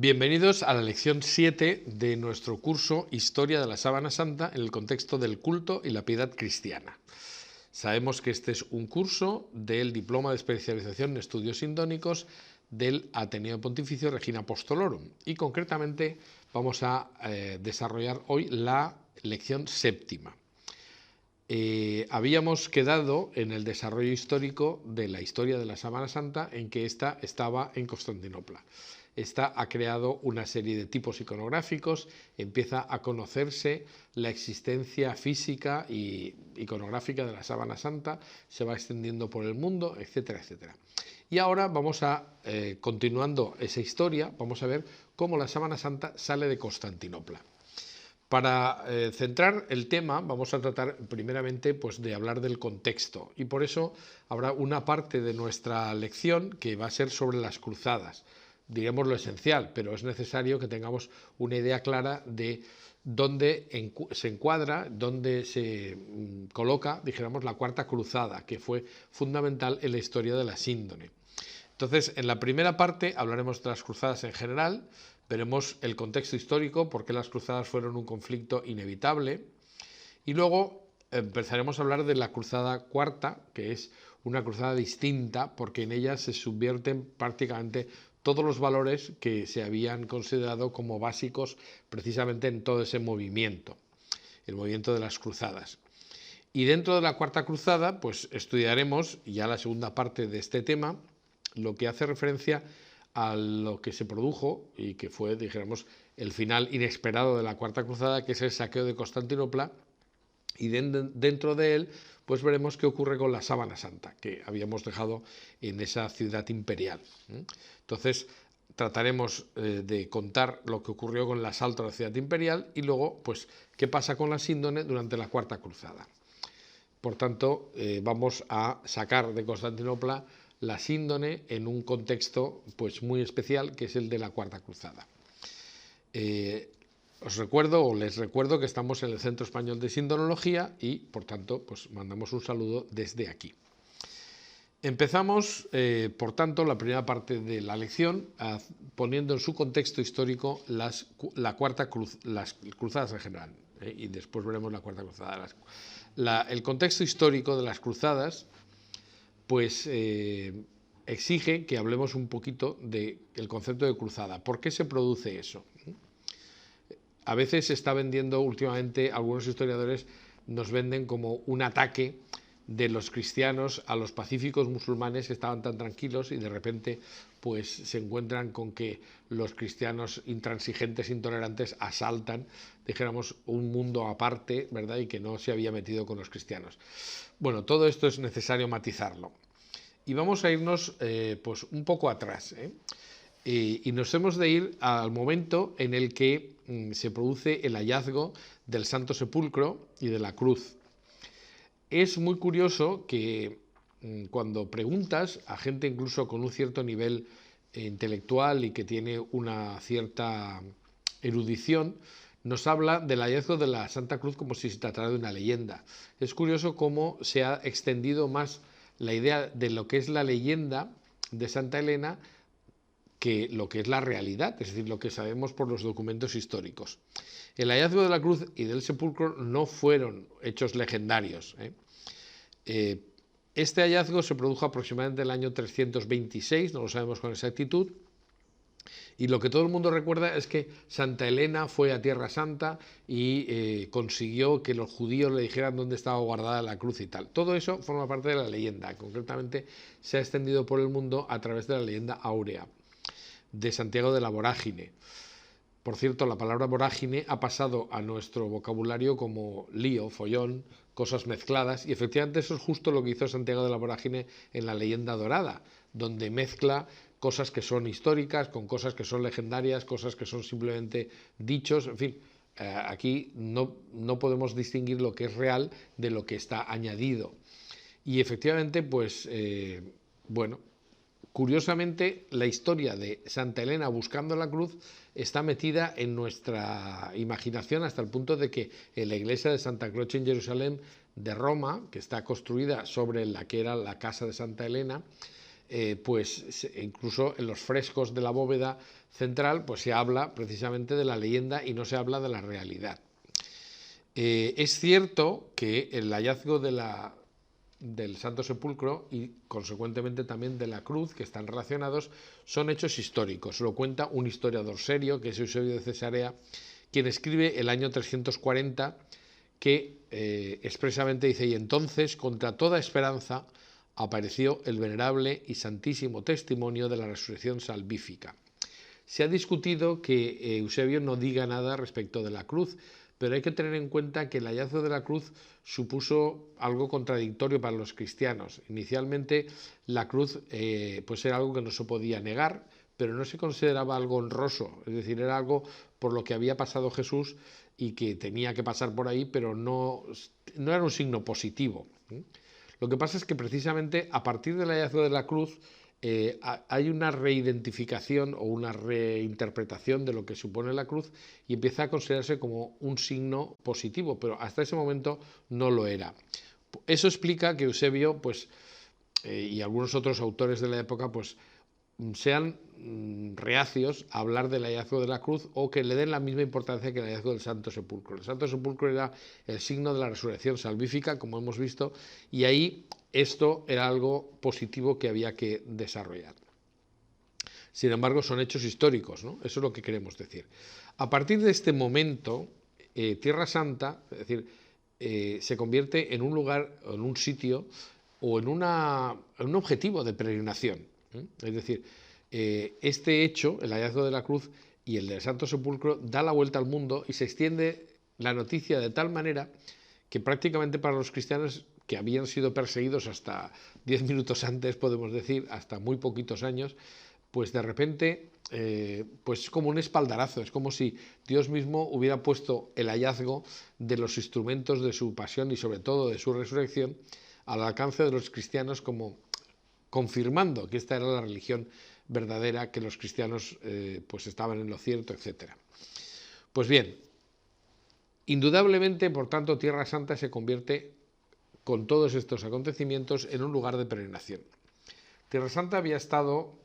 Bienvenidos a la lección 7 de nuestro curso Historia de la Sábana Santa en el contexto del culto y la piedad cristiana. Sabemos que este es un curso del Diploma de Especialización en Estudios Sindónicos del Ateneo Pontificio Regina Apostolorum y concretamente vamos a desarrollar hoy la lección séptima. Habíamos quedado en el desarrollo histórico de la historia de la Sábana Santa en que ésta estaba en Constantinopla. Esta ha creado una serie de tipos iconográficos, empieza a conocerse la existencia física y iconográfica de la Sábana Santa, se va extendiendo por el mundo, etcétera, etcétera. Y ahora vamos a, continuando esa historia, vamos a ver cómo la Sábana Santa sale de Constantinopla. Para centrar el tema vamos a tratar primeramente de hablar del contexto y por eso habrá una parte de nuestra lección que va a ser sobre las cruzadas. Diremos lo esencial, pero es necesario que tengamos una idea clara de dónde se encuadra, dónde se coloca, dijéramos, la Cuarta Cruzada, que fue fundamental en la historia de la síndone. Entonces, en la primera parte hablaremos de las cruzadas en general, veremos el contexto histórico, por qué las cruzadas fueron un conflicto inevitable, y luego empezaremos a hablar de la Cruzada Cuarta, que es una cruzada distinta, porque en ella se subvierten prácticamente todos los valores que se habían considerado como básicos precisamente en todo ese movimiento, el movimiento de las cruzadas. Y dentro de la Cuarta Cruzada, pues estudiaremos ya la segunda parte de este tema, lo que hace referencia a lo que se produjo y que fue, dijéramos, el final inesperado de la Cuarta Cruzada, que es el saqueo de Constantinopla, y dentro de él pues veremos qué ocurre con la Sábana Santa, que habíamos dejado en esa ciudad imperial. Entonces trataremos de contar lo que ocurrió con el asalto a la ciudad imperial y luego pues qué pasa con la síndone durante la Cuarta Cruzada. Por tanto, vamos a sacar de Constantinopla la síndone en un contexto pues muy especial, que es el de la Cuarta Cruzada. Os recuerdo o les recuerdo que estamos en el Centro Español de Sindonología y, por tanto, pues mandamos un saludo desde aquí. Empezamos, por tanto, la primera parte de la lección poniendo en su contexto histórico las cruzadas en general, y después veremos la Cuarta Cruzada. El contexto histórico de las cruzadas pues exige que hablemos un poquito del concepto de cruzada. ¿Por qué se produce eso? A veces se está vendiendo últimamente, algunos historiadores nos venden como un ataque de los cristianos a los pacíficos musulmanes que estaban tan tranquilos y de repente pues se encuentran con que los cristianos intransigentes, intolerantes asaltan, dijéramos, un mundo aparte, ¿verdad? Y que no se había metido con los cristianos. Bueno, todo esto es necesario matizarlo. Y vamos a irnos pues un poco atrás, y nos hemos de ir al momento en el que se produce el hallazgo del Santo Sepulcro y de la cruz. Es muy curioso que cuando preguntas a gente incluso con un cierto nivel intelectual y que tiene una cierta erudición, nos habla del hallazgo de la Santa Cruz como si se tratara de una leyenda. Es curioso cómo se ha extendido más la idea de lo que es la leyenda de Santa Elena que lo que es la realidad, es decir, lo que sabemos por los documentos históricos. El hallazgo de la cruz y del sepulcro no fueron hechos legendarios. Este hallazgo se produjo aproximadamente en el año 326, no lo sabemos con exactitud, y lo que todo el mundo recuerda es que Santa Elena fue a Tierra Santa y consiguió que los judíos le dijeran dónde estaba guardada la cruz y tal. Todo eso forma parte de la leyenda, concretamente se ha extendido por el mundo a través de la leyenda áurea de Santiago de la Vorágine. Por cierto, la palabra vorágine ha pasado a nuestro vocabulario como lío, follón, cosas mezcladas, y efectivamente eso es justo lo que hizo Santiago de la Vorágine en la leyenda dorada, donde mezcla cosas que son históricas con cosas que son legendarias, cosas que son simplemente dichos, en fin, aquí no podemos distinguir lo que es real de lo que está añadido. Y efectivamente, pues, bueno, curiosamente, la historia de Santa Elena buscando la cruz está metida en nuestra imaginación hasta el punto de que en la iglesia de Santa Croce en Jerusalén de Roma, que está construida sobre la que era la casa de Santa Elena, incluso en los frescos de la bóveda central, pues se habla precisamente de la leyenda y no se habla de la realidad. Es cierto que el hallazgo del Santo Sepulcro y consecuentemente también de la cruz, que están relacionados, son hechos históricos. Lo cuenta un historiador serio, que es Eusebio de Cesarea, quien escribe el año 340, que expresamente dice: y entonces, contra toda esperanza, apareció el venerable y santísimo testimonio de la resurrección salvífica. Se ha discutido que Eusebio no diga nada respecto de la cruz, pero hay que tener en cuenta que el hallazgo de la cruz supuso algo contradictorio para los cristianos. Inicialmente la cruz pues era algo que no se podía negar, pero no se consideraba algo honroso, es decir, era algo por lo que había pasado Jesús y que tenía que pasar por ahí, pero no era un signo positivo. Lo que pasa es que precisamente a partir del hallazgo de la cruz hay una reidentificación o una reinterpretación de lo que supone la cruz y empieza a considerarse como un signo positivo, pero hasta ese momento no lo era. Eso explica que Eusebio y algunos otros autores de la época sean reacios a hablar del hallazgo de la cruz o que le den la misma importancia que el hallazgo del Santo Sepulcro. El Santo Sepulcro era el signo de la resurrección salvífica, como hemos visto, y ahí esto era algo positivo que había que desarrollar. Sin embargo, son hechos históricos, ¿no? Eso es lo que queremos decir. A partir de este momento, Tierra Santa, es decir, se convierte en un lugar, en un sitio o en un objetivo de peregrinación. Es decir, este hecho, el hallazgo de la cruz y el del Santo Sepulcro, da la vuelta al mundo y se extiende la noticia de tal manera que prácticamente para los cristianos que habían sido perseguidos hasta 10 minutos antes, podemos decir, hasta muy poquitos años, pues de repente pues es como un espaldarazo, es como si Dios mismo hubiera puesto el hallazgo de los instrumentos de su pasión y sobre todo de su resurrección al alcance de los cristianos, como confirmando que esta era la religión verdadera, que los cristianos pues estaban en lo cierto, etc. Pues bien, indudablemente, por tanto, Tierra Santa se convierte con todos estos acontecimientos en un lugar de peregrinación. Tierra Santa había estado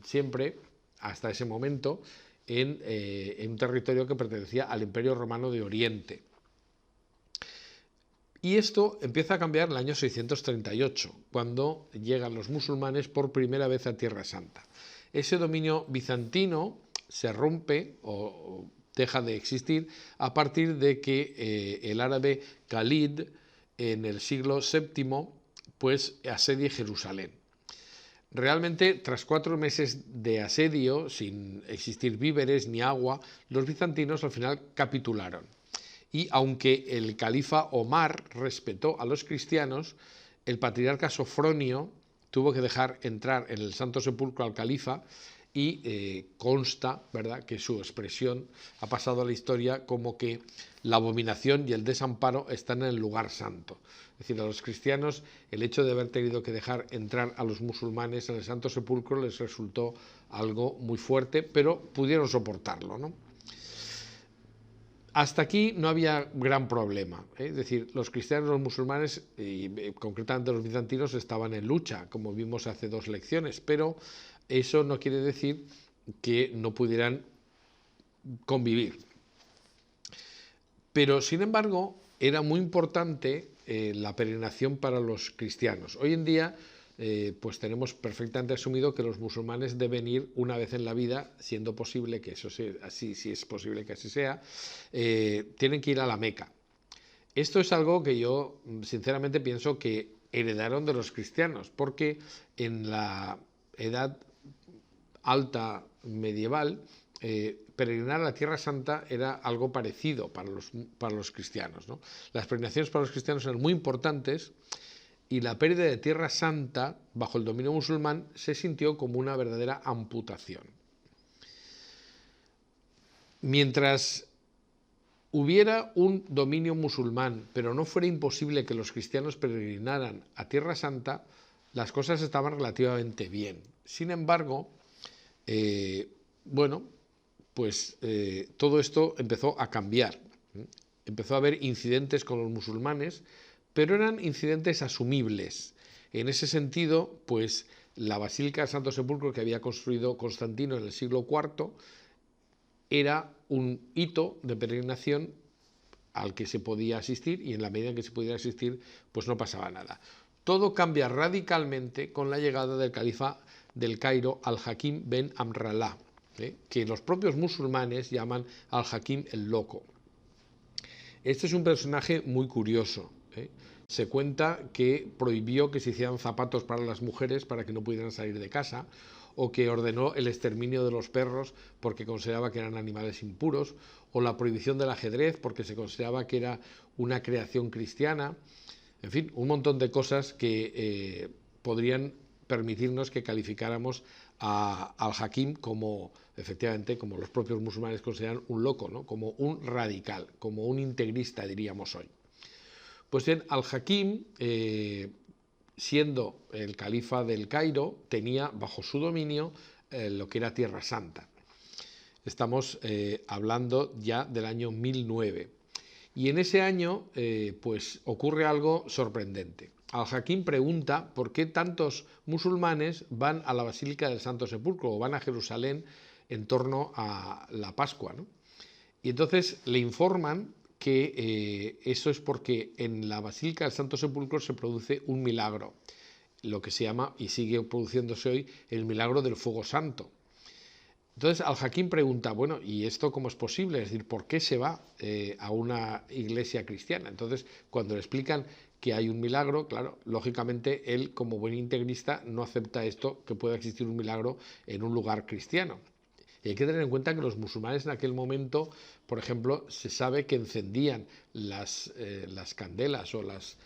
siempre, hasta ese momento, en un territorio que pertenecía al Imperio Romano de Oriente. Y esto empieza a cambiar en el año 638, cuando llegan los musulmanes por primera vez a Tierra Santa. Ese dominio bizantino se rompe o deja de existir a partir de que el árabe Khalid, en el siglo VII, pues asedie Jerusalén. Realmente, tras 4 meses de asedio, sin existir víveres ni agua, los bizantinos al final capitularon. Y aunque el califa Omar respetó a los cristianos, el patriarca Sofronio tuvo que dejar entrar en el Santo Sepulcro al califa y consta, ¿verdad?, que su expresión ha pasado a la historia como que la abominación y el desamparo están en el lugar santo. Es decir, a los cristianos el hecho de haber tenido que dejar entrar a los musulmanes en el Santo Sepulcro les resultó algo muy fuerte, pero pudieron soportarlo, ¿no? Hasta aquí no había gran problema, Es decir, los cristianos y los musulmanes, y concretamente los bizantinos, estaban en lucha, como vimos hace 2 lecciones, pero eso no quiere decir que no pudieran convivir. Pero, sin embargo, era muy importante la peregrinación para los cristianos. Hoy en día pues tenemos perfectamente asumido que los musulmanes deben ir una vez en la vida, siendo posible que eso sea así, si es posible que así sea, tienen que ir a la Meca. Esto es algo que yo sinceramente pienso que heredaron de los cristianos, porque en la Edad Alta medieval, peregrinar a la Tierra Santa era algo parecido para los cristianos, ¿no? Las peregrinaciones para los cristianos eran muy importantes, y la pérdida de Tierra Santa bajo el dominio musulmán se sintió como una verdadera amputación. Mientras hubiera un dominio musulmán, pero no fuera imposible que los cristianos peregrinaran a Tierra Santa, las cosas estaban relativamente bien. Sin embargo, todo esto empezó a cambiar. Empezó a haber incidentes con los musulmanes, pero eran incidentes asumibles. En ese sentido, pues la Basílica del Santo Sepulcro que había construido Constantino en el siglo IV era un hito de peregrinación al que se podía asistir, y en la medida en que se pudiera asistir, pues no pasaba nada. Todo cambia radicalmente con la llegada del califa del Cairo, Al-Hakim ben Amrallah, que los propios musulmanes llaman Al-Hakim el Loco. Este es un personaje muy curioso. Se cuenta que prohibió que se hicieran zapatos para las mujeres para que no pudieran salir de casa, o que ordenó el exterminio de los perros porque consideraba que eran animales impuros, o la prohibición del ajedrez porque se consideraba que era una creación cristiana. En fin, un montón de cosas que podrían permitirnos que calificáramos al-Hakim como, efectivamente, como los propios musulmanes consideran, un loco, ¿no? Como un radical, como un integrista, diríamos hoy. Pues bien, al-Hakim, siendo el califa del Cairo, tenía bajo su dominio lo que era Tierra Santa. Estamos hablando ya del año 1009. Y en ese año pues ocurre algo sorprendente. Al-Hakim pregunta por qué tantos musulmanes van a la Basílica del Santo Sepulcro o van a Jerusalén en torno a la Pascua, ¿no? Y entonces le informan que eso es porque en la Basílica del Santo Sepulcro se produce un milagro, lo que se llama, y sigue produciéndose hoy, el milagro del fuego santo. Entonces Al-Hakim pregunta, bueno, ¿y esto cómo es posible? Es decir, ¿por qué se va a una iglesia cristiana? Entonces, cuando le explican que hay un milagro, claro, lógicamente él, como buen integrista, no acepta esto, que pueda existir un milagro en un lugar cristiano. Y hay que tener en cuenta que los musulmanes en aquel momento, por ejemplo, se sabe que encendían las candelas o las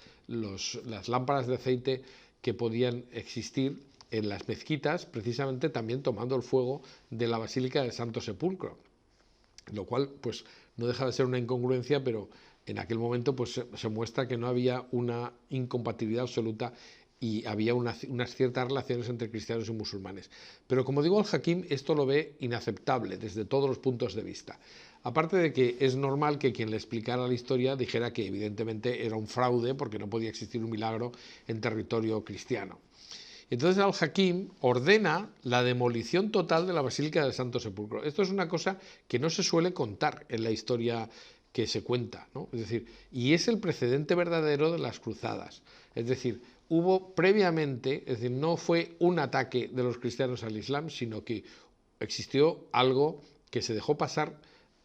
lámparas de aceite que podían existir en las mezquitas, precisamente también tomando el fuego de la Basílica del Santo Sepulcro, lo cual pues no deja de ser una incongruencia, pero en aquel momento pues se muestra que no había una incompatibilidad absoluta y había unas ciertas relaciones entre cristianos y musulmanes. Pero como digo, Al-Hakim esto lo ve inaceptable desde todos los puntos de vista. Aparte de que es normal que quien le explicara la historia dijera que evidentemente era un fraude porque no podía existir un milagro en territorio cristiano. Entonces Al-Hakim ordena la demolición total de la Basílica del Santo Sepulcro. Esto es una cosa que no se suele contar en la historia que se cuenta, ¿no? Es decir, y es el precedente verdadero de las cruzadas. Es decir, hubo previamente, es decir, no fue un ataque de los cristianos al Islam, sino que existió algo que se dejó pasar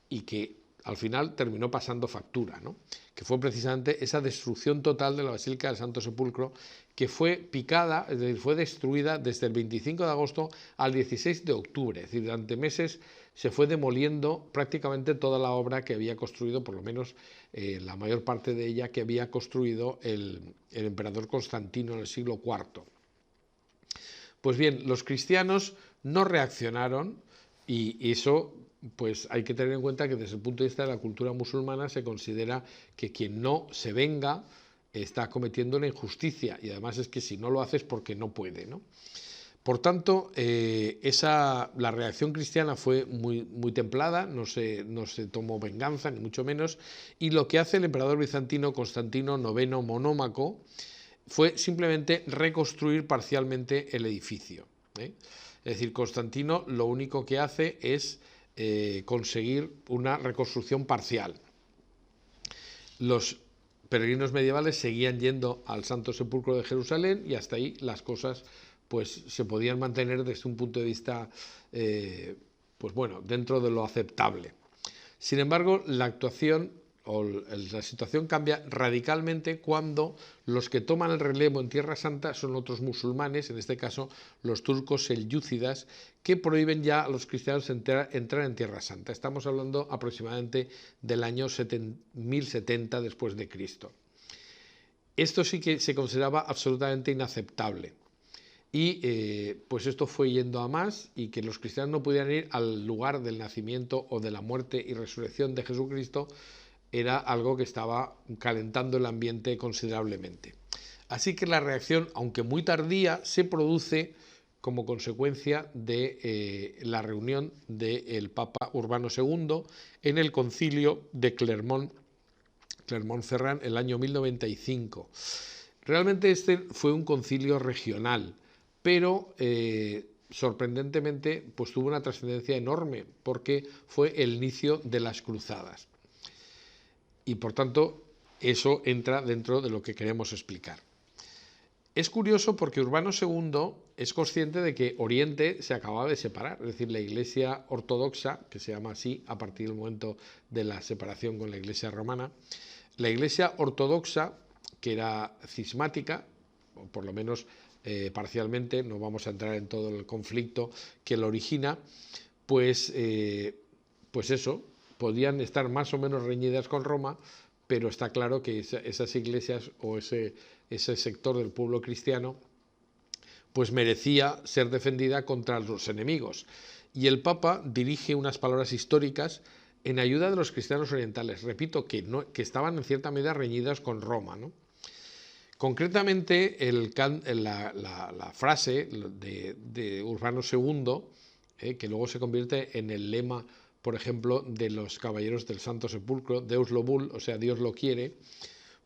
y que al final terminó pasando factura, ¿no? Que fue precisamente esa destrucción total de la Basílica del Santo Sepulcro, que fue picada, es decir, fue destruida desde el 25 de agosto al 16 de octubre, es decir, durante meses se fue demoliendo prácticamente toda la obra que había construido, por lo menos la mayor parte de ella que había construido el emperador Constantino en el siglo IV. Pues bien, los cristianos no reaccionaron y eso pues hay que tener en cuenta que desde el punto de vista de la cultura musulmana se considera que quien no se venga está cometiendo una injusticia, y además es que si no lo hace es porque no puede, ¿no? Por tanto, la reacción cristiana fue muy templada, no se tomó venganza, ni mucho menos, y lo que hace el emperador bizantino Constantino IX Monómaco fue simplemente reconstruir parcialmente el edificio, ¿eh? Es decir, Constantino lo único que hace es conseguir una reconstrucción parcial. Los peregrinos medievales seguían yendo al Santo Sepulcro de Jerusalén y hasta ahí las cosas pues se podían mantener desde un punto de vista pues bueno, dentro de lo aceptable. Sin embargo, la actuación o la situación cambia radicalmente cuando los que toman el relevo en Tierra Santa son otros musulmanes, en este caso los turcos selyúcidas, que prohíben ya a los cristianos entrar en Tierra Santa. Estamos hablando aproximadamente del año 1070 después de Cristo. Esto sí que se consideraba absolutamente inaceptable. Y pues esto fue yendo a más, y que los cristianos no pudieran ir al lugar del nacimiento o de la muerte y resurrección de Jesucristo era algo que estaba calentando el ambiente considerablemente. Así que la reacción, aunque muy tardía, se produce como consecuencia de la reunión del Papa Urbano II en el concilio de Clermont-Ferrand el año 1095. Realmente este fue un concilio regional, pero sorprendentemente pues tuvo una trascendencia enorme porque fue el inicio de las cruzadas. Y por tanto, eso entra dentro de lo que queremos explicar. Es curioso porque Urbano II es consciente de que Oriente se acababa de separar, es decir, la Iglesia ortodoxa, que se llama así a partir del momento de la separación con la Iglesia romana, la Iglesia ortodoxa, que era cismática, o por lo menos parcialmente, no vamos a entrar en todo el conflicto que lo origina, pues eso, podían estar más o menos reñidas con Roma, pero está claro que esas iglesias o ese sector del pueblo cristiano pues merecía ser defendida contra los enemigos. Y el Papa dirige unas palabras históricas en ayuda de los cristianos orientales, repito, que estaban en cierta medida reñidas con Roma, ¿no? Concretamente, la frase de Urbano II, que luego se convierte en el lema, por ejemplo, de los caballeros del Santo Sepulcro, Deus lo vul, o sea, Dios lo quiere,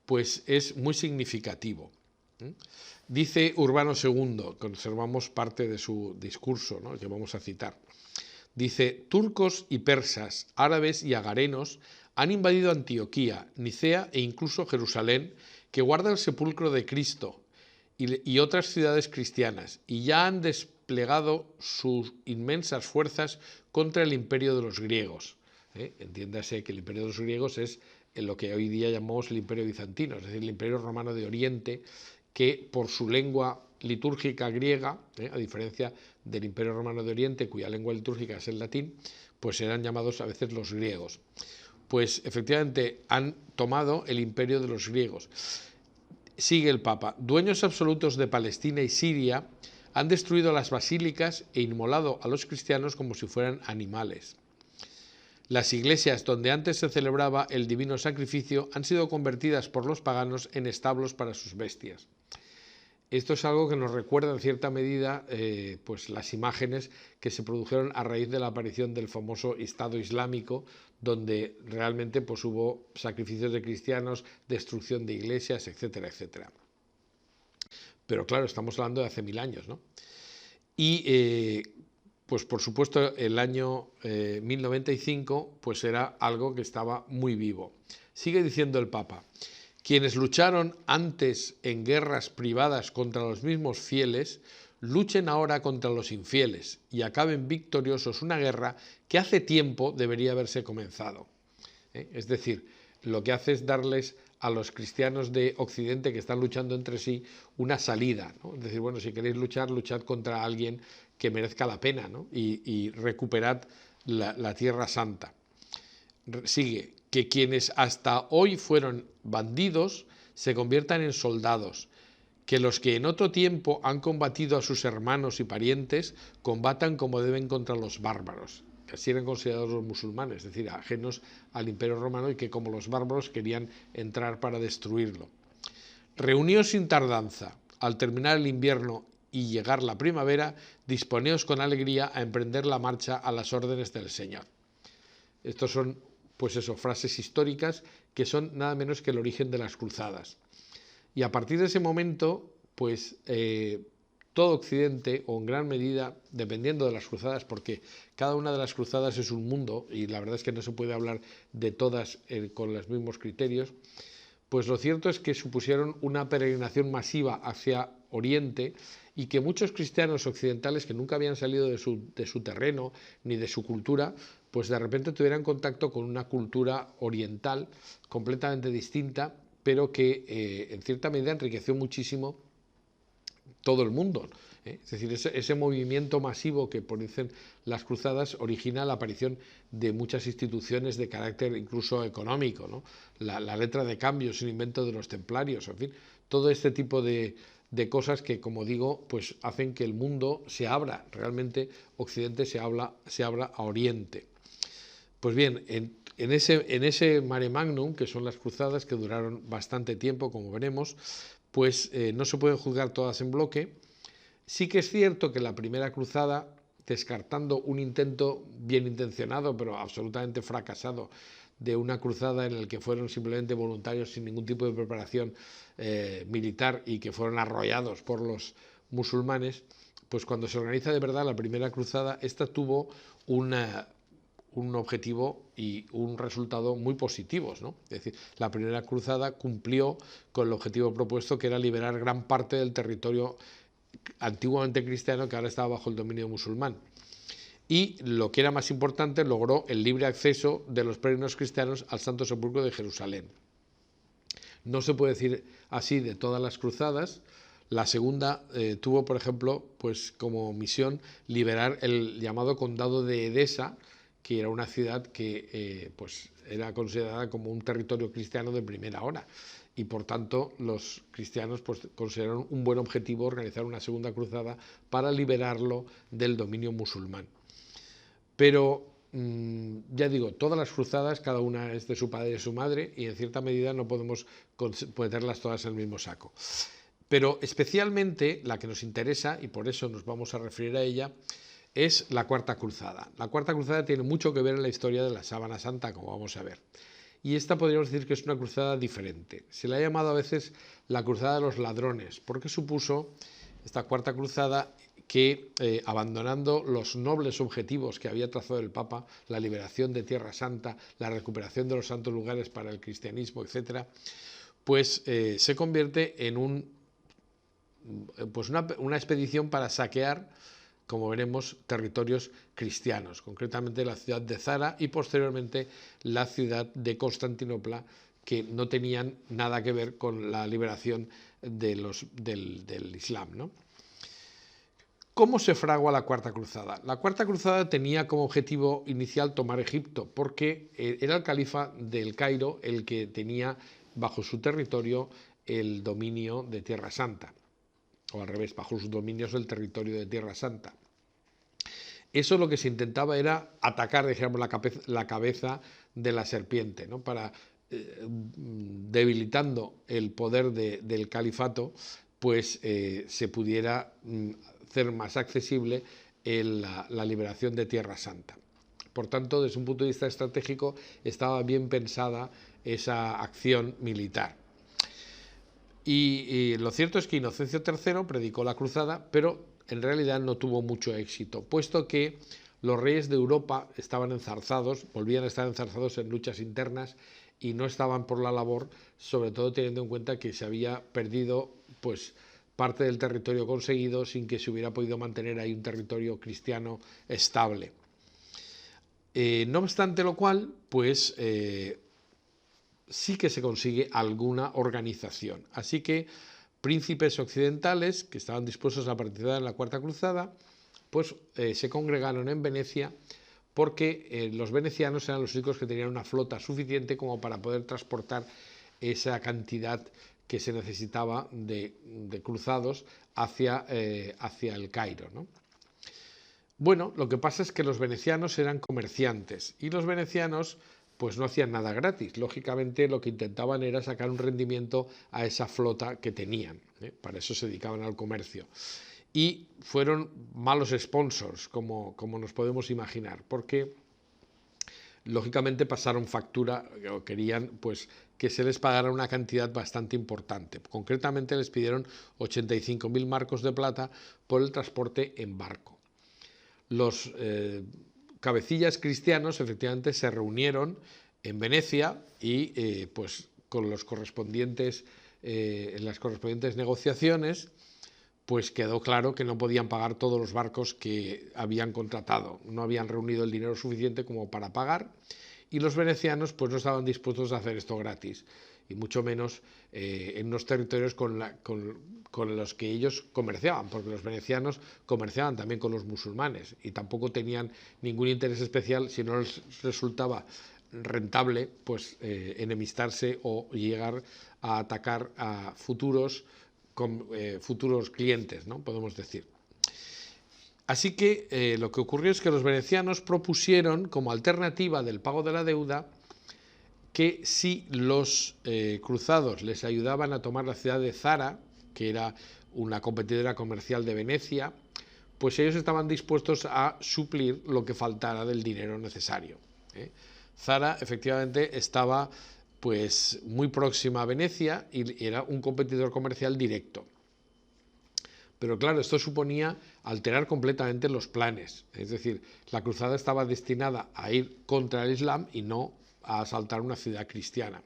pues es muy significativo. Dice Urbano II, conservamos parte de su discurso, ¿no?, que vamos a citar. Dice: turcos y persas, árabes y agarenos han invadido Antioquía, Nicea e incluso Jerusalén, que guarda el sepulcro de Cristo, y otras ciudades cristianas, y ya han desplegado sus inmensas fuerzas contra el imperio de los griegos. Entiéndase que el imperio de los griegos es en lo que hoy día llamamos el imperio bizantino, es decir, el imperio romano de Oriente, que por su lengua litúrgica griega, a diferencia del imperio romano de Oriente, cuya lengua litúrgica es el latín, pues eran llamados a veces los griegos. Pues efectivamente han tomado el imperio de los griegos. Sigue el Papa: dueños absolutos de Palestina y Siria han destruido las basílicas e inmolado a los cristianos como si fueran animales. Las iglesias donde antes se celebraba el divino sacrificio han sido convertidas por los paganos en establos para sus bestias. Esto es algo que nos recuerda en cierta medida pues las imágenes que se produjeron a raíz de la aparición del famoso Estado Islámico, donde realmente pues hubo sacrificios de cristianos, destrucción de iglesias, etcétera, etcétera. Pero claro, estamos hablando de hace 1000 años, ¿no? Y pues por supuesto el año 1095 pues era algo que estaba muy vivo. Sigue diciendo el Papa: quienes lucharon antes en guerras privadas contra los mismos fieles, luchen ahora contra los infieles y acaben victoriosos una guerra que hace tiempo debería haberse comenzado. Es decir, lo que hace es darles a los cristianos de Occidente que están luchando entre sí una salida, ¿no? Es decir, bueno, si queréis luchar, luchad contra alguien que merezca la pena, ¿no? y recuperad la Tierra Santa. Sigue: que quienes hasta hoy fueron bandidos se conviertan en soldados, que los que en otro tiempo han combatido a sus hermanos y parientes combatan como deben contra los bárbaros, que así eran considerados los musulmanes, es decir, ajenos al imperio romano, y que como los bárbaros querían entrar para destruirlo. Reuníos sin tardanza, al terminar el invierno y llegar la primavera, disponeos con alegría a emprender la marcha a las órdenes del Señor. Estos son pues eso, frases históricas que son nada menos que el origen de las cruzadas. Y a partir de ese momento, pues todo Occidente, o en gran medida, dependiendo de las cruzadas, porque cada una de las cruzadas es un mundo, y la verdad es que no se puede hablar de todas con los mismos criterios, pues lo cierto es que supusieron una peregrinación masiva hacia Oriente, y que muchos cristianos occidentales que nunca habían salido de su terreno ni de su cultura, pues de repente tuvieran contacto con una cultura oriental completamente distinta, pero que en cierta medida enriqueció muchísimo todo el mundo. Es decir, ese movimiento masivo que producen las cruzadas origina la aparición de muchas instituciones de carácter incluso económico, ¿no? La letra de cambio es un invento de los templarios, en fin, todo este tipo de cosas que, como digo, pues hacen que el mundo se abra, realmente Occidente se abra a Oriente. Pues bien, en ese mare magnum, que son las cruzadas, que duraron bastante tiempo, como veremos, pues no se pueden juzgar todas en bloque. Sí que es cierto que la primera cruzada, descartando un intento bien intencionado, pero absolutamente fracasado, de una cruzada en la que fueron simplemente voluntarios sin ningún tipo de preparación militar y que fueron arrollados por los musulmanes, pues cuando se organiza de verdad la primera cruzada, esta tuvo un objetivo y un resultado muy positivos, ¿no? Es decir, la primera cruzada cumplió con el objetivo propuesto, que era liberar gran parte del territorio antiguamente cristiano que ahora estaba bajo el dominio musulmán. Y lo que era más importante, logró el libre acceso de los peregrinos cristianos al Santo Sepulcro de Jerusalén. No se puede decir así de todas las cruzadas. La segunda tuvo, por ejemplo, pues como misión liberar el llamado condado de Edesa, que era una ciudad que pues era considerada como un territorio cristiano de primera hora, y por tanto los cristianos pues consideraron un buen objetivo organizar una segunda cruzada para liberarlo del dominio musulmán. Pero ya digo, todas las cruzadas, cada una es de su padre y de su madre, y en cierta medida no podemos ponerlas todas en el mismo saco. Pero especialmente la que nos interesa, y por eso nos vamos a referir a ella, es la Cuarta Cruzada. La Cuarta Cruzada tiene mucho que ver en la historia de la Sábana Santa, como vamos a ver. Y esta podríamos decir que es una cruzada diferente. Se le ha llamado a veces la Cruzada de los Ladrones, porque supuso esta Cuarta Cruzada que, abandonando los nobles objetivos que había trazado el Papa, la liberación de Tierra Santa, la recuperación de los santos lugares para el cristianismo, etc., pues se convierte en una expedición para saquear, como veremos, territorios cristianos, concretamente la ciudad de Zara y posteriormente la ciudad de Constantinopla, que no tenían nada que ver con la liberación del Islam, ¿no? ¿Cómo se fragua la Cuarta Cruzada? La Cuarta Cruzada tenía como objetivo inicial tomar Egipto, porque era el califa del Cairo el que tenía bajo su territorio el dominio de Tierra Santa, o al revés, bajo sus dominios el territorio de Tierra Santa. Eso lo que se intentaba era atacar, digamos, la cabeza de la serpiente, ¿no? Para, debilitando el poder del califato, pues se pudiera hacer más accesible la liberación de Tierra Santa. Por tanto, desde un punto de vista estratégico, estaba bien pensada esa acción militar. Y lo cierto es que Inocencio III predicó la cruzada, pero en realidad no tuvo mucho éxito, puesto que los reyes de Europa estaban enzarzados, volvían a estar enzarzados en luchas internas y no estaban por la labor, sobre todo teniendo en cuenta que se había perdido pues parte del territorio conseguido sin que se hubiera podido mantener ahí un territorio cristiano estable. No obstante lo cual, pues sí que se consigue alguna organización. Así que príncipes occidentales que estaban dispuestos a participar en la Cuarta Cruzada, pues se congregaron en Venecia, porque los venecianos eran los únicos que tenían una flota suficiente como para poder transportar esa cantidad que se necesitaba de cruzados hacia el Cairo, ¿no? Bueno, lo que pasa es que los venecianos eran comerciantes y los venecianos pues no hacían nada gratis. Lógicamente lo que intentaban era sacar un rendimiento a esa flota que tenían, ¿eh? Para eso se dedicaban al comercio. Y fueron malos sponsors, como nos podemos imaginar, porque lógicamente pasaron factura, o querían pues que se les pagara una cantidad bastante importante. Concretamente les pidieron 85.000 marcos de plata por el transporte en barco. Los cabecillas cristianos efectivamente se reunieron en Venecia y pues con los correspondientes, en las correspondientes negociaciones, pues quedó claro que no podían pagar todos los barcos que habían contratado, no habían reunido el dinero suficiente como para pagar, y los venecianos pues no estaban dispuestos a hacer esto gratis, y mucho menos en unos territorios con los que ellos comerciaban, porque los venecianos comerciaban también con los musulmanes y tampoco tenían ningún interés especial si no les resultaba rentable pues enemistarse o llegar a atacar a futuros clientes, ¿no? Podemos decir. Así que lo que ocurrió es que los venecianos propusieron como alternativa del pago de la deuda que si los cruzados les ayudaban a tomar la ciudad de Zara, que era una competidora comercial de Venecia, pues ellos estaban dispuestos a suplir lo que faltara del dinero necesario, ¿eh? Zara efectivamente estaba pues muy próxima a Venecia y era un competidor comercial directo. Pero claro, esto suponía alterar completamente los planes. Es decir, la cruzada estaba destinada a ir contra el Islam y no a asaltar una ciudad cristiana.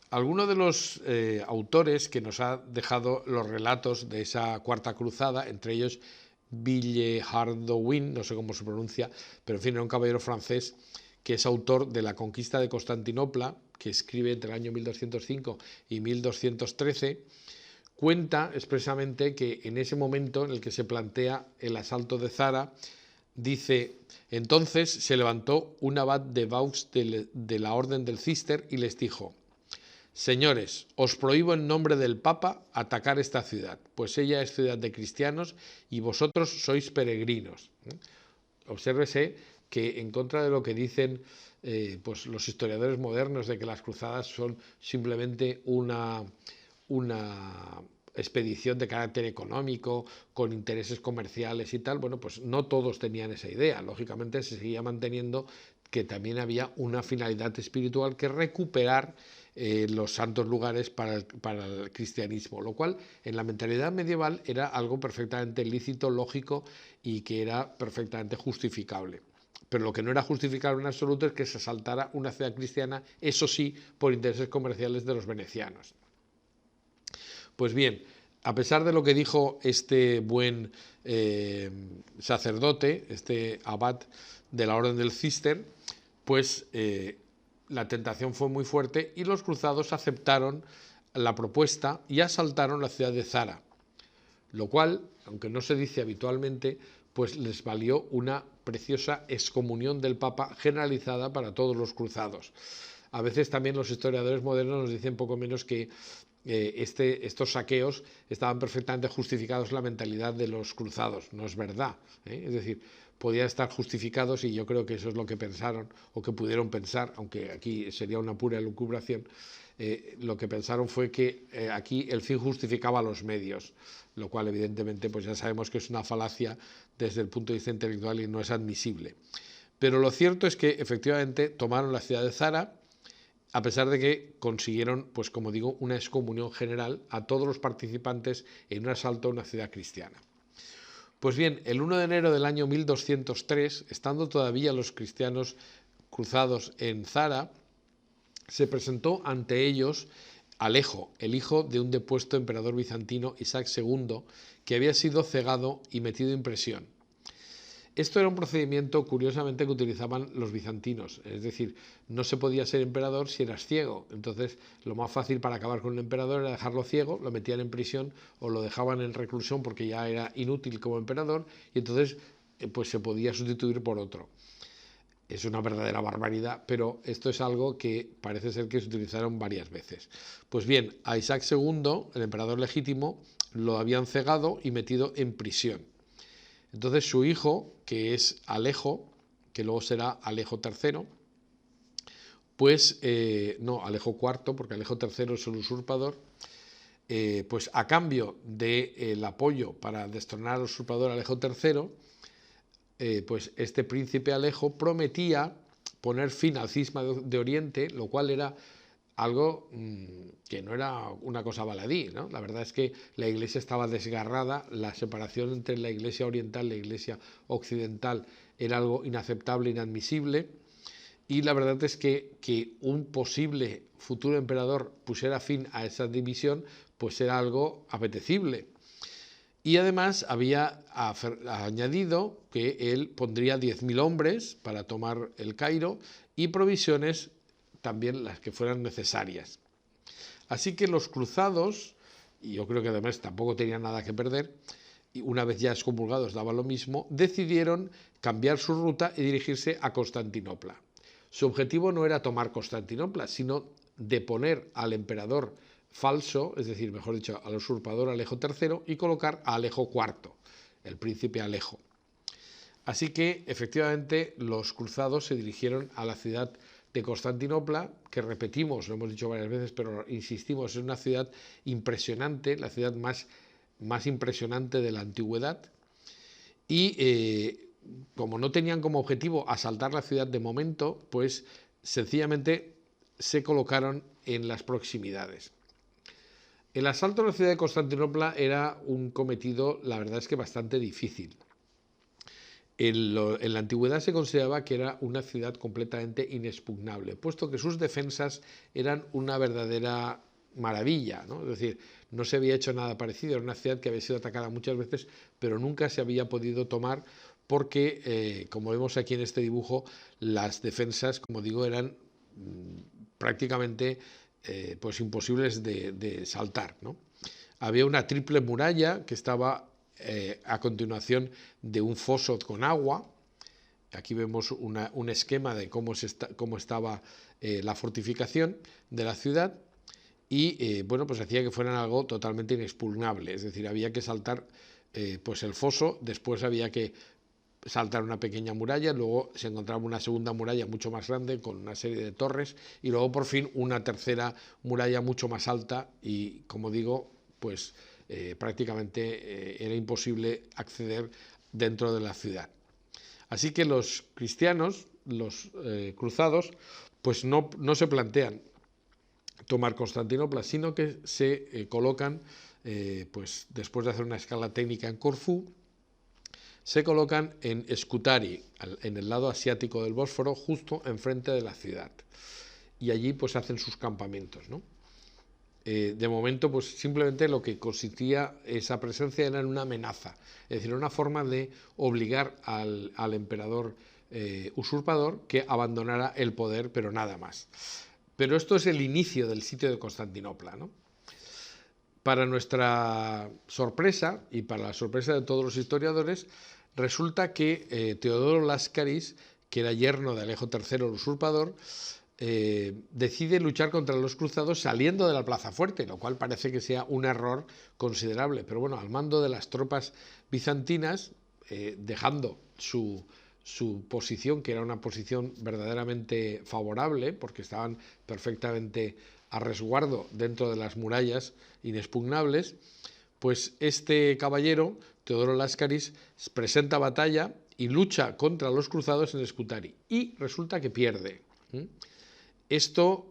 Algunos de los autores que nos ha dejado los relatos de esa cuarta cruzada, entre ellos Villehardouin, no sé cómo se pronuncia, pero en fin, era un caballero francés que es autor de La conquista de Constantinopla, que escribe entre el año 1205 y 1213, cuenta expresamente que en ese momento en el que se plantea el asalto de Zara, dice: entonces se levantó un abad de Vaux de la Orden del Císter y les dijo: señores, os prohíbo en nombre del Papa atacar esta ciudad, pues ella es ciudad de cristianos y vosotros sois peregrinos. Obsérvese que, en contra de lo que dicen pues los historiadores modernos de que las cruzadas son simplemente una expedición de carácter económico, con intereses comerciales y tal, bueno, pues no todos tenían esa idea. Lógicamente se seguía manteniendo que también había una finalidad espiritual, que recuperar los santos lugares para el cristianismo, lo cual en la mentalidad medieval era algo perfectamente lícito, lógico y que era perfectamente justificable. Pero lo que no era justificable en absoluto es que se asaltara una ciudad cristiana, eso sí, por intereses comerciales de los venecianos. Pues bien, a pesar de lo que dijo este buen sacerdote, este abad de la Orden del Císter, pues la tentación fue muy fuerte y los cruzados aceptaron la propuesta y asaltaron la ciudad de Zara, lo cual, aunque no se dice habitualmente, pues les valió una preciosa excomunión del Papa generalizada para todos los cruzados. A veces también los historiadores modernos nos dicen poco menos que estos saqueos estaban perfectamente justificados en la mentalidad de los cruzados. No es verdad, Es decir, podían estar justificados, y yo creo que eso es lo que pensaron o que pudieron pensar, aunque aquí sería una pura elucubración. Lo que pensaron fue que aquí el fin justificaba los medios, lo cual evidentemente pues ya sabemos que es una falacia desde el punto de vista intelectual y no es admisible. Pero lo cierto es que efectivamente tomaron la ciudad de Zara, a pesar de que consiguieron, pues como digo, una excomunión general a todos los participantes en un asalto a una ciudad cristiana. Pues bien, el 1 de enero del año 1203, estando todavía los cristianos cruzados en Zara, se presentó ante ellos Alejo, el hijo de un depuesto emperador bizantino, Isaac II, que había sido cegado y metido en prisión. Esto era un procedimiento, curiosamente, que utilizaban los bizantinos, es decir, no se podía ser emperador si eras ciego. Entonces, lo más fácil para acabar con un emperador era dejarlo ciego, lo metían en prisión o lo dejaban en reclusión porque ya era inútil como emperador, y entonces pues se podía sustituir por otro. Es una verdadera barbaridad, pero esto es algo que parece ser que se utilizaron varias veces. Pues bien, a Isaac II, el emperador legítimo, lo habían cegado y metido en prisión. Entonces su hijo, que es Alejo, que luego será Alejo III, pues, no, Alejo IV, porque Alejo III es el usurpador, pues a cambio del apoyo para destronar al usurpador Alejo III, pues este príncipe Alejo prometía poner fin al cisma de Oriente, lo cual era algo que no era una cosa baladí, ¿no? La verdad es que la Iglesia estaba desgarrada, la separación entre la Iglesia oriental y la Iglesia occidental era algo inaceptable, inadmisible, y la verdad es que un posible futuro emperador pusiera fin a esa división, pues era algo apetecible. Y además había añadido que él pondría 10.000 hombres para tomar el Cairo y provisiones también las que fueran necesarias. Así que los cruzados, y yo creo que además tampoco tenían nada que perder, y una vez ya excomulgados daba lo mismo, decidieron cambiar su ruta y dirigirse a Constantinopla. Su objetivo no era tomar Constantinopla, sino deponer al emperador falso, es decir, mejor dicho, al usurpador Alejo III, y colocar a Alejo IV, el príncipe Alejo. Así que, efectivamente, los cruzados se dirigieron a la ciudad de Constantinopla, que repetimos, lo hemos dicho varias veces, pero insistimos, es una ciudad impresionante, la ciudad más impresionante de la antigüedad, y como no tenían como objetivo asaltar la ciudad de momento, pues sencillamente se colocaron en las proximidades. El asalto a la ciudad de Constantinopla era un cometido, la verdad es que bastante difícil. En la antigüedad se consideraba que era una ciudad completamente inexpugnable, puesto que sus defensas eran una verdadera maravilla, ¿no? Es decir, no se había hecho nada parecido, era una ciudad que había sido atacada muchas veces, pero nunca se había podido tomar porque, como vemos aquí en este dibujo, las defensas, como digo, eran prácticamente pues imposibles de saltar, ¿no? Había una triple muralla que estaba a continuación de un foso con agua. Aquí vemos un esquema de cómo estaba la fortificación de la ciudad y bueno, pues hacía que fueran algo totalmente inexpugnable, es decir, había que saltar pues el foso, después había que saltar una pequeña muralla, luego se encontraba una segunda muralla mucho más grande con una serie de torres y luego por fin una tercera muralla mucho más alta y, como digo, pues prácticamente era imposible acceder dentro de la ciudad. Así que los cristianos, los cruzados, pues no se plantean tomar Constantinopla, sino que se colocan, pues después de hacer una escala técnica en Corfú, se colocan en Scutari, en el lado asiático del Bósforo, justo enfrente de la ciudad. Y allí pues hacen sus campamentos, ¿no? De momento, pues simplemente lo que consistía esa presencia era en una amenaza, es decir, una forma de obligar al emperador usurpador que abandonara el poder, pero nada más. Pero esto es el inicio del sitio de Constantinopla, ¿no? Para nuestra sorpresa y para la sorpresa de todos los historiadores, resulta que Teodoro Láscaris, que era yerno de Alejo III el usurpador, decide luchar contra los cruzados saliendo de la plaza fuerte, lo cual parece que sea un error considerable, pero bueno, al mando de las tropas bizantinas, dejando su posición, que era una posición verdaderamente favorable, porque estaban perfectamente a resguardo dentro de las murallas inexpugnables, pues este caballero, Teodoro Láscaris, presenta batalla y lucha contra los cruzados en Scutari, y resulta que pierde. Esto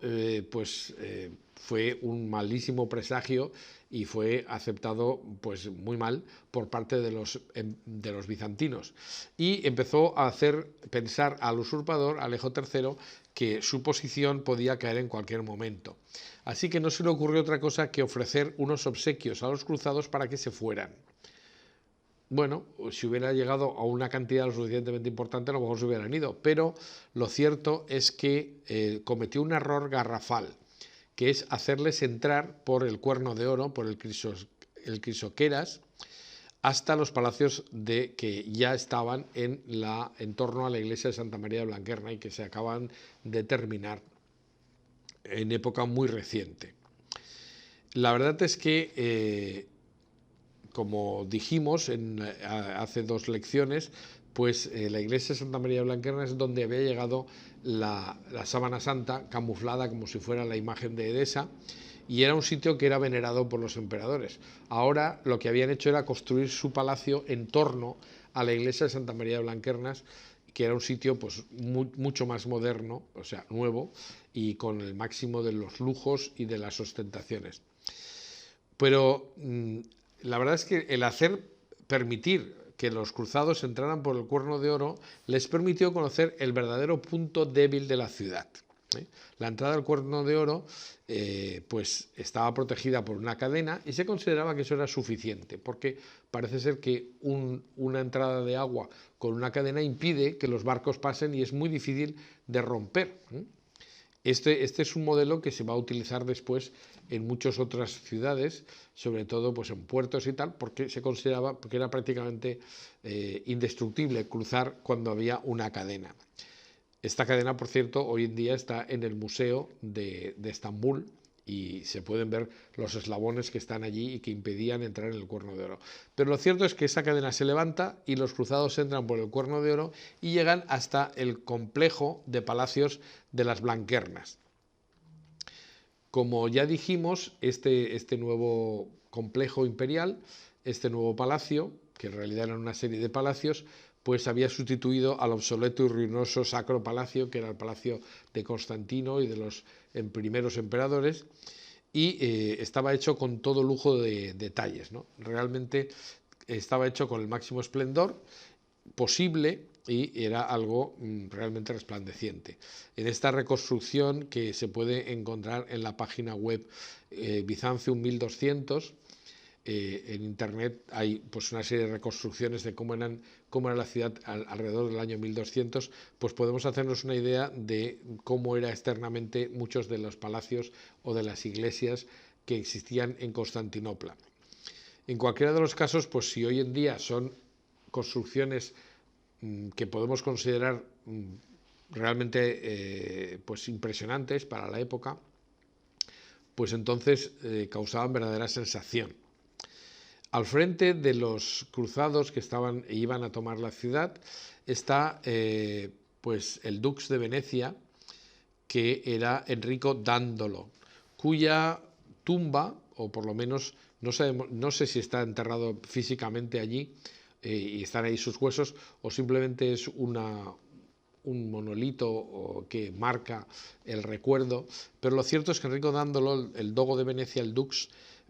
fue un malísimo presagio y fue aceptado pues muy mal por parte de los bizantinos, y empezó a hacer pensar al usurpador Alejo III que su posición podía caer en cualquier momento. Así que no se le ocurrió otra cosa que ofrecer unos obsequios a los cruzados para que se fueran. Bueno, si hubiera llegado a una cantidad lo suficientemente importante, a lo mejor se hubieran ido, pero lo cierto es que cometió un error garrafal, que es hacerles entrar por el Cuerno de Oro, por el Crisoqueras, hasta los palacios que ya estaban en torno a la iglesia de Santa María de Blanquerna y que se acaban de terminar en época muy reciente. La verdad es que como dijimos hace dos lecciones, pues la iglesia de Santa María de Blanquerna es donde había llegado la sábana santa, camuflada como si fuera la imagen de Edesa, y era un sitio que era venerado por los emperadores. Ahora lo que habían hecho era construir su palacio en torno a la iglesia de Santa María de Blanquernas, que era un sitio pues mucho más moderno, o sea, nuevo, y con el máximo de los lujos y de las ostentaciones. Pero la verdad es que el permitir que los cruzados entraran por el Cuerno de Oro les permitió conocer el verdadero punto débil de la ciudad. La entrada al Cuerno de Oro pues estaba protegida por una cadena y se consideraba que eso era suficiente, porque parece ser que una entrada de agua con una cadena impide que los barcos pasen y es muy difícil de romper. Este es un modelo que se va a utilizar después en muchas otras ciudades, sobre todo pues en puertos y tal, porque se consideraba que era prácticamente indestructible cruzar cuando había una cadena. Esta cadena, por cierto, hoy en día está en el Museo de Estambul y se pueden ver los eslabones que están allí y que impedían entrar en el Cuerno de Oro. Pero lo cierto es que esa cadena se levanta y los cruzados entran por el Cuerno de Oro y llegan hasta el complejo de palacios de las Blanquernas. Como ya dijimos, este nuevo complejo imperial, este nuevo palacio, que en realidad eran una serie de palacios, pues había sustituido al obsoleto y ruinoso Sacro Palacio, que era el palacio de Constantino y de los primeros emperadores, y estaba hecho con todo lujo de detalles, ¿no? Realmente estaba hecho con el máximo esplendor posible y era algo realmente resplandeciente. En esta reconstrucción que se puede encontrar en la página web Byzantium 1200, en internet hay pues una serie de reconstrucciones de cómo era la ciudad alrededor del año 1200, pues podemos hacernos una idea de cómo era externamente muchos de los palacios o de las iglesias que existían en Constantinopla. En cualquiera de los casos, pues si hoy en día son construcciones que podemos considerar realmente pues impresionantes para la época, pues entonces causaban verdadera sensación. Al frente de los cruzados que iban a tomar la ciudad está pues el dux de Venecia, que era Enrico Dandolo, cuya tumba, o por lo menos no sé si está enterrado físicamente allí y están ahí sus huesos, o simplemente es un monolito que marca el recuerdo, pero lo cierto es que Enrico Dandolo, el dogo de Venecia, el dux,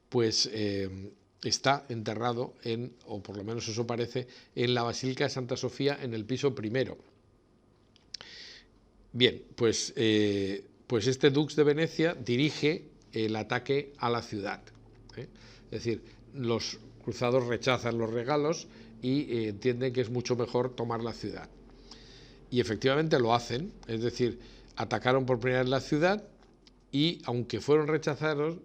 pues está enterrado o por lo menos eso parece, en la Basílica de Santa Sofía, en el piso primero. Bien, pues este dux de Venecia dirige el ataque a la ciudad. Es decir, los cruzados rechazan los regalos y entienden que es mucho mejor tomar la ciudad. Y efectivamente lo hacen, es decir, atacaron por primera vez la ciudad y aunque fueron rechazados,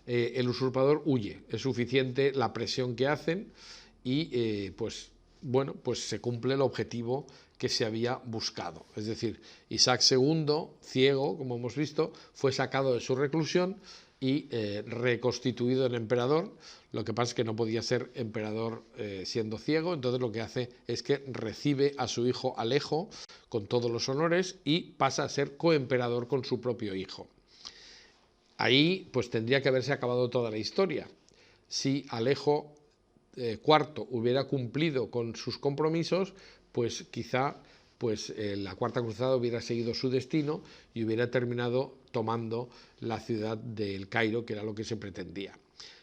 el usurpador huye. Es suficiente la presión que hacen y pues se cumple el objetivo que se había buscado. Es decir, Isaac II, ciego, como hemos visto, fue sacado de su reclusión y reconstituido en emperador. Lo que pasa es que no podía ser emperador siendo ciego, entonces lo que hace es que recibe a su hijo Alejo con todos los honores y pasa a ser coemperador con su propio hijo. Ahí pues tendría que haberse acabado toda la historia. Si Alejo IV hubiera cumplido con sus compromisos, pues quizá la Cuarta Cruzada hubiera seguido su destino y hubiera terminado tomando la ciudad del Cairo, que era lo que se pretendía.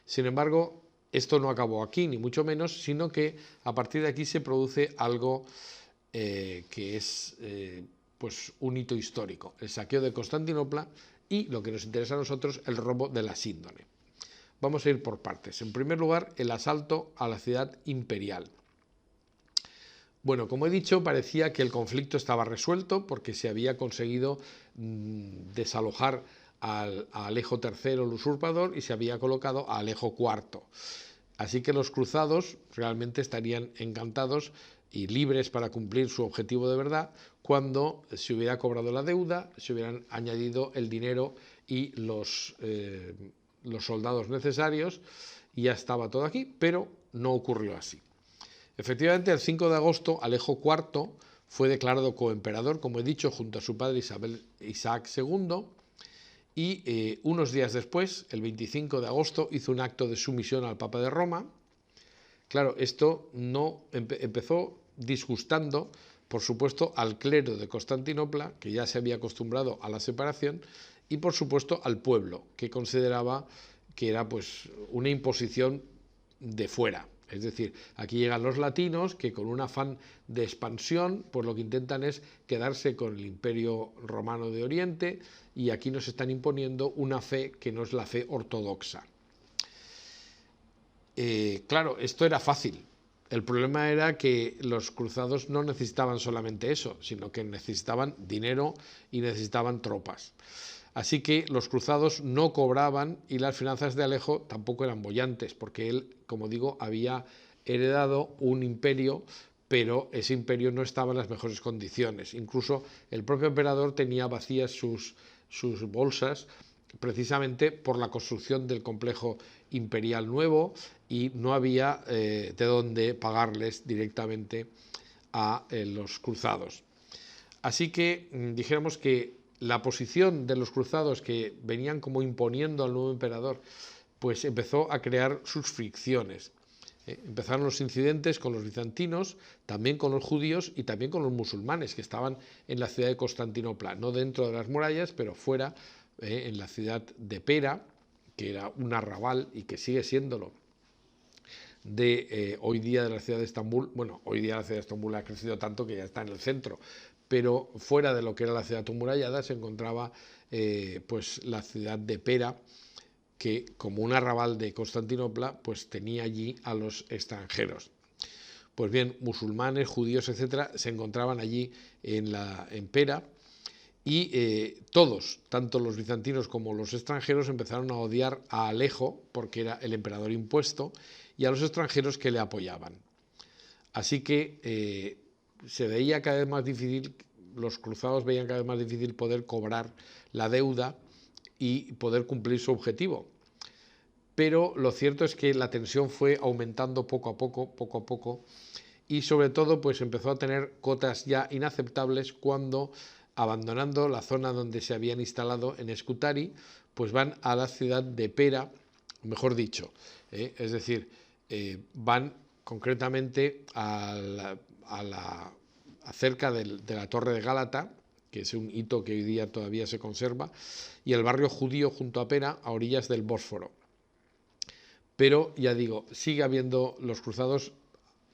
Sin embargo, esto no acabó aquí, ni mucho menos, sino que a partir de aquí se produce algo que es pues un hito histórico, el saqueo de Constantinopla y, lo que nos interesa a nosotros, el robo de la síndone. Vamos a ir por partes. En primer lugar, el asalto a la ciudad imperial. Bueno, como he dicho, parecía que el conflicto estaba resuelto porque se había conseguido desalojar a Alejo III, el usurpador, y se había colocado a Alejo IV. Así que los cruzados realmente estarían encantados y libres para cumplir su objetivo de verdad cuando se hubiera cobrado la deuda, se hubieran añadido el dinero y los soldados necesarios, y ya estaba todo aquí, pero no ocurrió así. Efectivamente, el 5 de agosto, Alejo IV fue declarado coemperador, como he dicho, junto a su padre Isaac II, y unos días después, el 25 de agosto, hizo un acto de sumisión al Papa de Roma. Claro, esto no empezó disgustando, por supuesto, al clero de Constantinopla, que ya se había acostumbrado a la separación, y por supuesto al pueblo, que consideraba que era pues una imposición de fuera. Es decir, aquí llegan los latinos que con un afán de expansión, pues lo que intentan es quedarse con el Imperio Romano de Oriente, y aquí nos están imponiendo una fe que no es la fe ortodoxa. Claro, esto era fácil. El problema era que los cruzados no necesitaban solamente eso, sino que necesitaban dinero y necesitaban tropas. Así que los cruzados no cobraban y las finanzas de Alejo tampoco eran bollantes, porque él, como digo, había heredado un imperio, pero ese imperio no estaba en las mejores condiciones. Incluso el propio emperador tenía vacías sus bolsas, precisamente por la construcción del complejo imperial nuevo, y no había de dónde pagarles directamente a los cruzados. Así que dijéramos que la posición de los cruzados, que venían como imponiendo al nuevo emperador, pues empezó a crear sus fricciones. Empezaron los incidentes con los bizantinos, también con los judíos y también con los musulmanes que estaban en la ciudad de Constantinopla, no dentro de las murallas, pero fuera, en la ciudad de Pera, que era un arrabal y que sigue siéndolo, de hoy día de la ciudad de Estambul. Bueno, hoy día la ciudad de Estambul ha crecido tanto que ya está en el centro, pero fuera de lo que era la ciudad amurallada se encontraba pues la ciudad de Pera, que como un arrabal de Constantinopla, pues tenía allí a los extranjeros. Pues bien, musulmanes, judíos, etcétera, se encontraban allí en Pera, y todos, tanto los bizantinos como los extranjeros, empezaron a odiar a Alejo, porque era el emperador impuesto, y a los extranjeros que le apoyaban. Así que se veía cada vez más difícil, los cruzados veían cada vez más difícil poder cobrar la deuda y poder cumplir su objetivo. Pero lo cierto es que la tensión fue aumentando poco a poco, y sobre todo pues empezó a tener cotas ya inaceptables cuando, abandonando la zona donde se habían instalado en Scutari, pues van a la ciudad de Pera, mejor dicho, es decir, van concretamente cerca de la Torre de Gálata, que es un hito que hoy día todavía se conserva, y el barrio judío junto a Pera, a orillas del Bósforo. Pero ya digo, sigue habiendo, los cruzados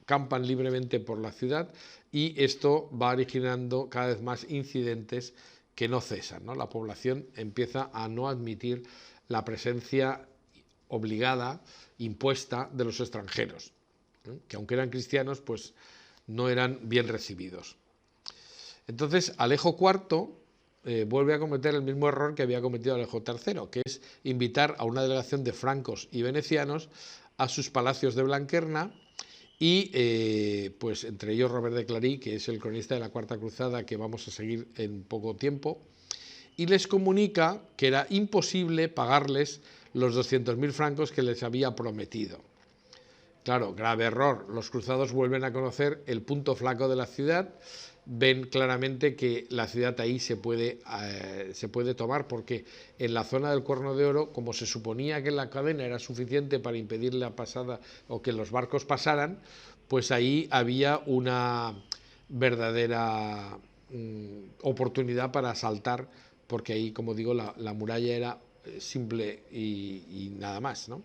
campan libremente por la ciudad, y esto va originando cada vez más incidentes que no cesan, ¿no? La población empieza a no admitir la presencia obligada, impuesta, de los extranjeros, que aunque eran cristianos, pues no eran bien recibidos. Entonces Alejo IV vuelve a cometer el mismo error que había cometido Alejo III, que es invitar a una delegación de francos y venecianos a sus palacios de Blanquerna, y pues entre ellos Robert de Clary, que es el cronista de la Cuarta Cruzada, que vamos a seguir en poco tiempo, y les comunica que era imposible pagarles los 200.000 francos que les había prometido. Claro, grave error. Los cruzados vuelven a conocer el punto flaco de la ciudad, ven claramente que la ciudad ahí se puede tomar, porque en la zona del Cuerno de Oro, como se suponía que la cadena era suficiente para impedir la pasada o que los barcos pasaran, pues ahí había una verdadera oportunidad para asaltar, porque ahí, como digo, la muralla era simple y nada más, ¿no?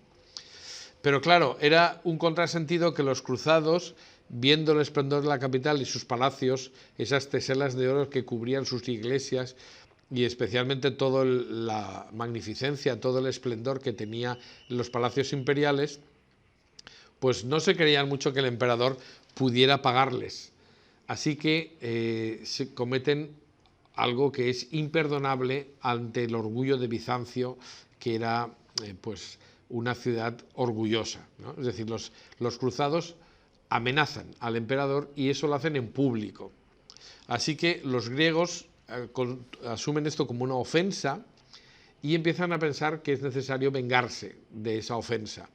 Pero claro, era un contrasentido que los cruzados, viendo el esplendor de la capital y sus palacios, esas teselas de oro que cubrían sus iglesias, y especialmente toda la magnificencia, todo el esplendor que tenía los palacios imperiales, pues no se creían mucho que el emperador pudiera pagarles. Así que se cometen algo que es imperdonable ante el orgullo de Bizancio, que era pues una ciudad orgullosa, ¿no? Es decir, los cruzados amenazan al emperador, y eso lo hacen en público. Así que los griegos asumen esto como una ofensa y empiezan a pensar que es necesario vengarse de esa ofensa.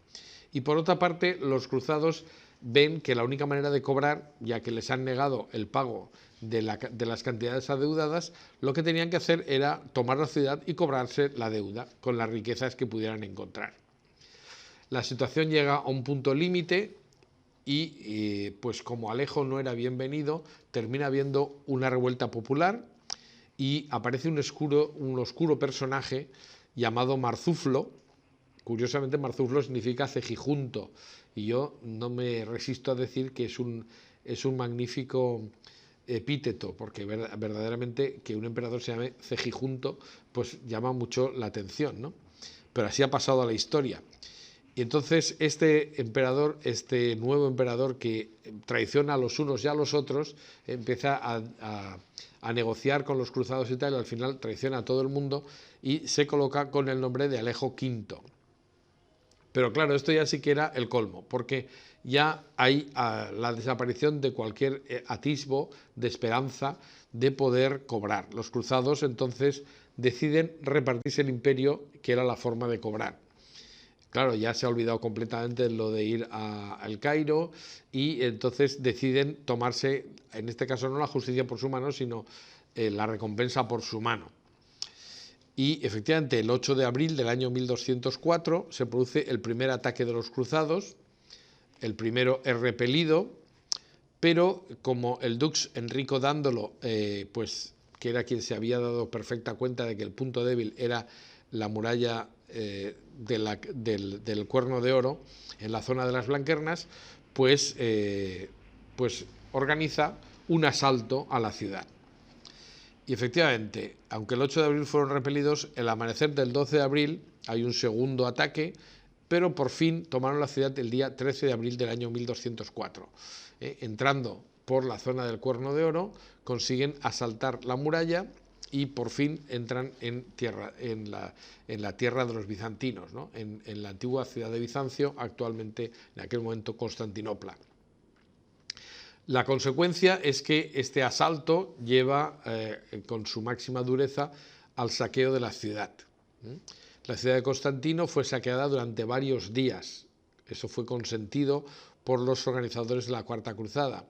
Y por otra parte, los cruzados ven que la única manera de cobrar, ya que les han negado el pago de las cantidades adeudadas, lo que tenían que hacer era tomar la ciudad y cobrarse la deuda con las riquezas que pudieran encontrar. La situación llega a un punto límite y pues como Alejo no era bienvenido, termina habiendo una revuelta popular y aparece un oscuro personaje llamado Marzuflo. Curiosamente, Marzuflo significa cejijunto, y yo no me resisto a decir que es un magnífico epíteto, porque verdaderamente que un emperador se llame cejijunto pues llama mucho la atención, ¿no? Pero así ha pasado a la historia. Y entonces este nuevo emperador, que traiciona a los unos y a los otros, empieza a negociar con los cruzados y tal, y al final traiciona a todo el mundo y se coloca con el nombre de Alejo V. Pero claro, esto ya sí que era el colmo, porque ya hay la desaparición de cualquier atisbo de esperanza de poder cobrar. Los cruzados entonces deciden repartirse el imperio, que era la forma de cobrar. Claro, ya se ha olvidado completamente lo de ir al Cairo, y entonces deciden tomarse, en este caso no la justicia por su mano, sino la recompensa por su mano. Y efectivamente el 8 de abril del año 1204 se produce el primer ataque de los cruzados. El primero es repelido, pero como el dux Enrico Dándolo pues que era quien se había dado perfecta cuenta de que el punto débil era la muralla del Cuerno de Oro, en la zona de las Blanquernas, pues organiza un asalto a la ciudad. Y efectivamente, aunque el 8 de abril fueron repelidos, el amanecer del 12 de abril hay un segundo ataque, pero por fin tomaron la ciudad el día 13 de abril del año 1204. Entrando por la zona del Cuerno de Oro, consiguen asaltar la muralla y por fin entran en la tierra de los bizantinos, ¿no? en la antigua ciudad de Bizancio, actualmente en aquel momento Constantinopla. La consecuencia es que este asalto lleva con su máxima dureza al saqueo de la ciudad. La ciudad de Constantino fue saqueada durante varios días. Eso fue consentido por los organizadores de la Cuarta Cruzada.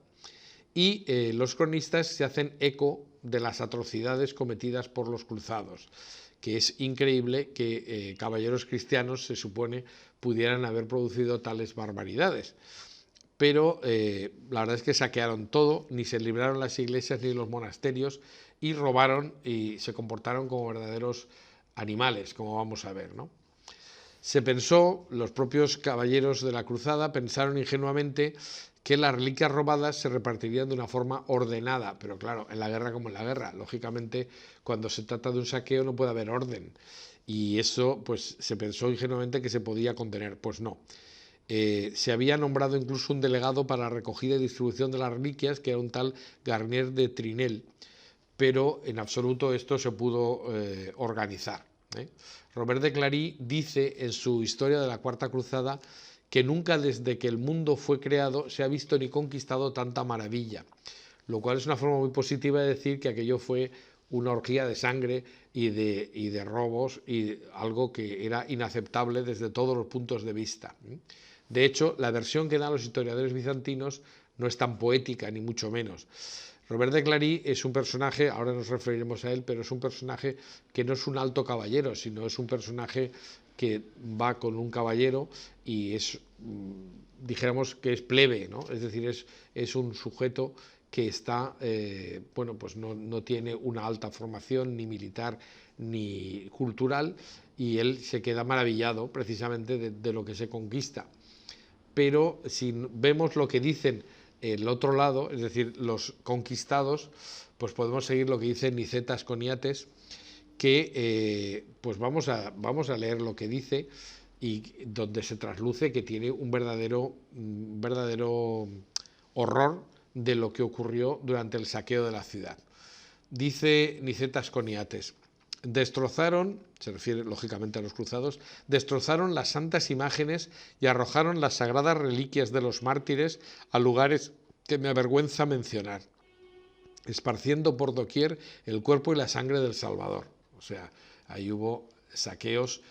Y los cronistas se hacen eco de las atrocidades cometidas por los cruzados, que es increíble que caballeros cristianos, se supone, pudieran haber producido tales barbaridades. Pero la verdad es que saquearon todo, ni se libraron las iglesias ni los monasterios, y robaron y se comportaron como verdaderos animales, como vamos a ver, ¿no? Se pensó, los propios caballeros de la cruzada pensaron ingenuamente que las reliquias robadas se repartirían de una forma ordenada, pero claro, en la guerra como en la guerra, lógicamente cuando se trata de un saqueo no puede haber orden, y eso pues se pensó ingenuamente que se podía contener, pues no. Se había nombrado incluso un delegado para la recogida y distribución de las reliquias, que era un tal Garnier de Trinel, pero en absoluto esto se pudo organizar. Robert de Clary dice en su Historia de la Cuarta Cruzada que nunca desde que el mundo fue creado se ha visto ni conquistado tanta maravilla, lo cual es una forma muy positiva de decir que aquello fue una orgía de sangre y de robos, y algo que era inaceptable desde todos los puntos de vista. De hecho, la versión que dan los historiadores bizantinos no es tan poética, ni mucho menos. Robert de Clary es un personaje, ahora nos referiremos a él, pero es un personaje que no es un alto caballero, sino es un personaje que va con un caballero y es, dijéramos que es plebe, ¿no? Es decir, es un sujeto que está, bueno, pues no tiene una alta formación ni militar ni cultural, y él se queda maravillado precisamente de lo que se conquista. Pero si vemos lo que dicen el otro lado, es decir, los conquistados, pues podemos seguir lo que dice Nicetas Coniates, que pues vamos a leer lo que dice, y donde se trasluce que tiene un verdadero horror de lo que ocurrió durante el saqueo de la ciudad. Dice Nicetas Coniates: destrozaron, se refiere lógicamente a los cruzados, destrozaron las santas imágenes y arrojaron las sagradas reliquias de los mártires a lugares que me avergüenza mencionar, esparciendo por doquier el cuerpo y la sangre del Salvador. O sea, ahí hubo saqueos,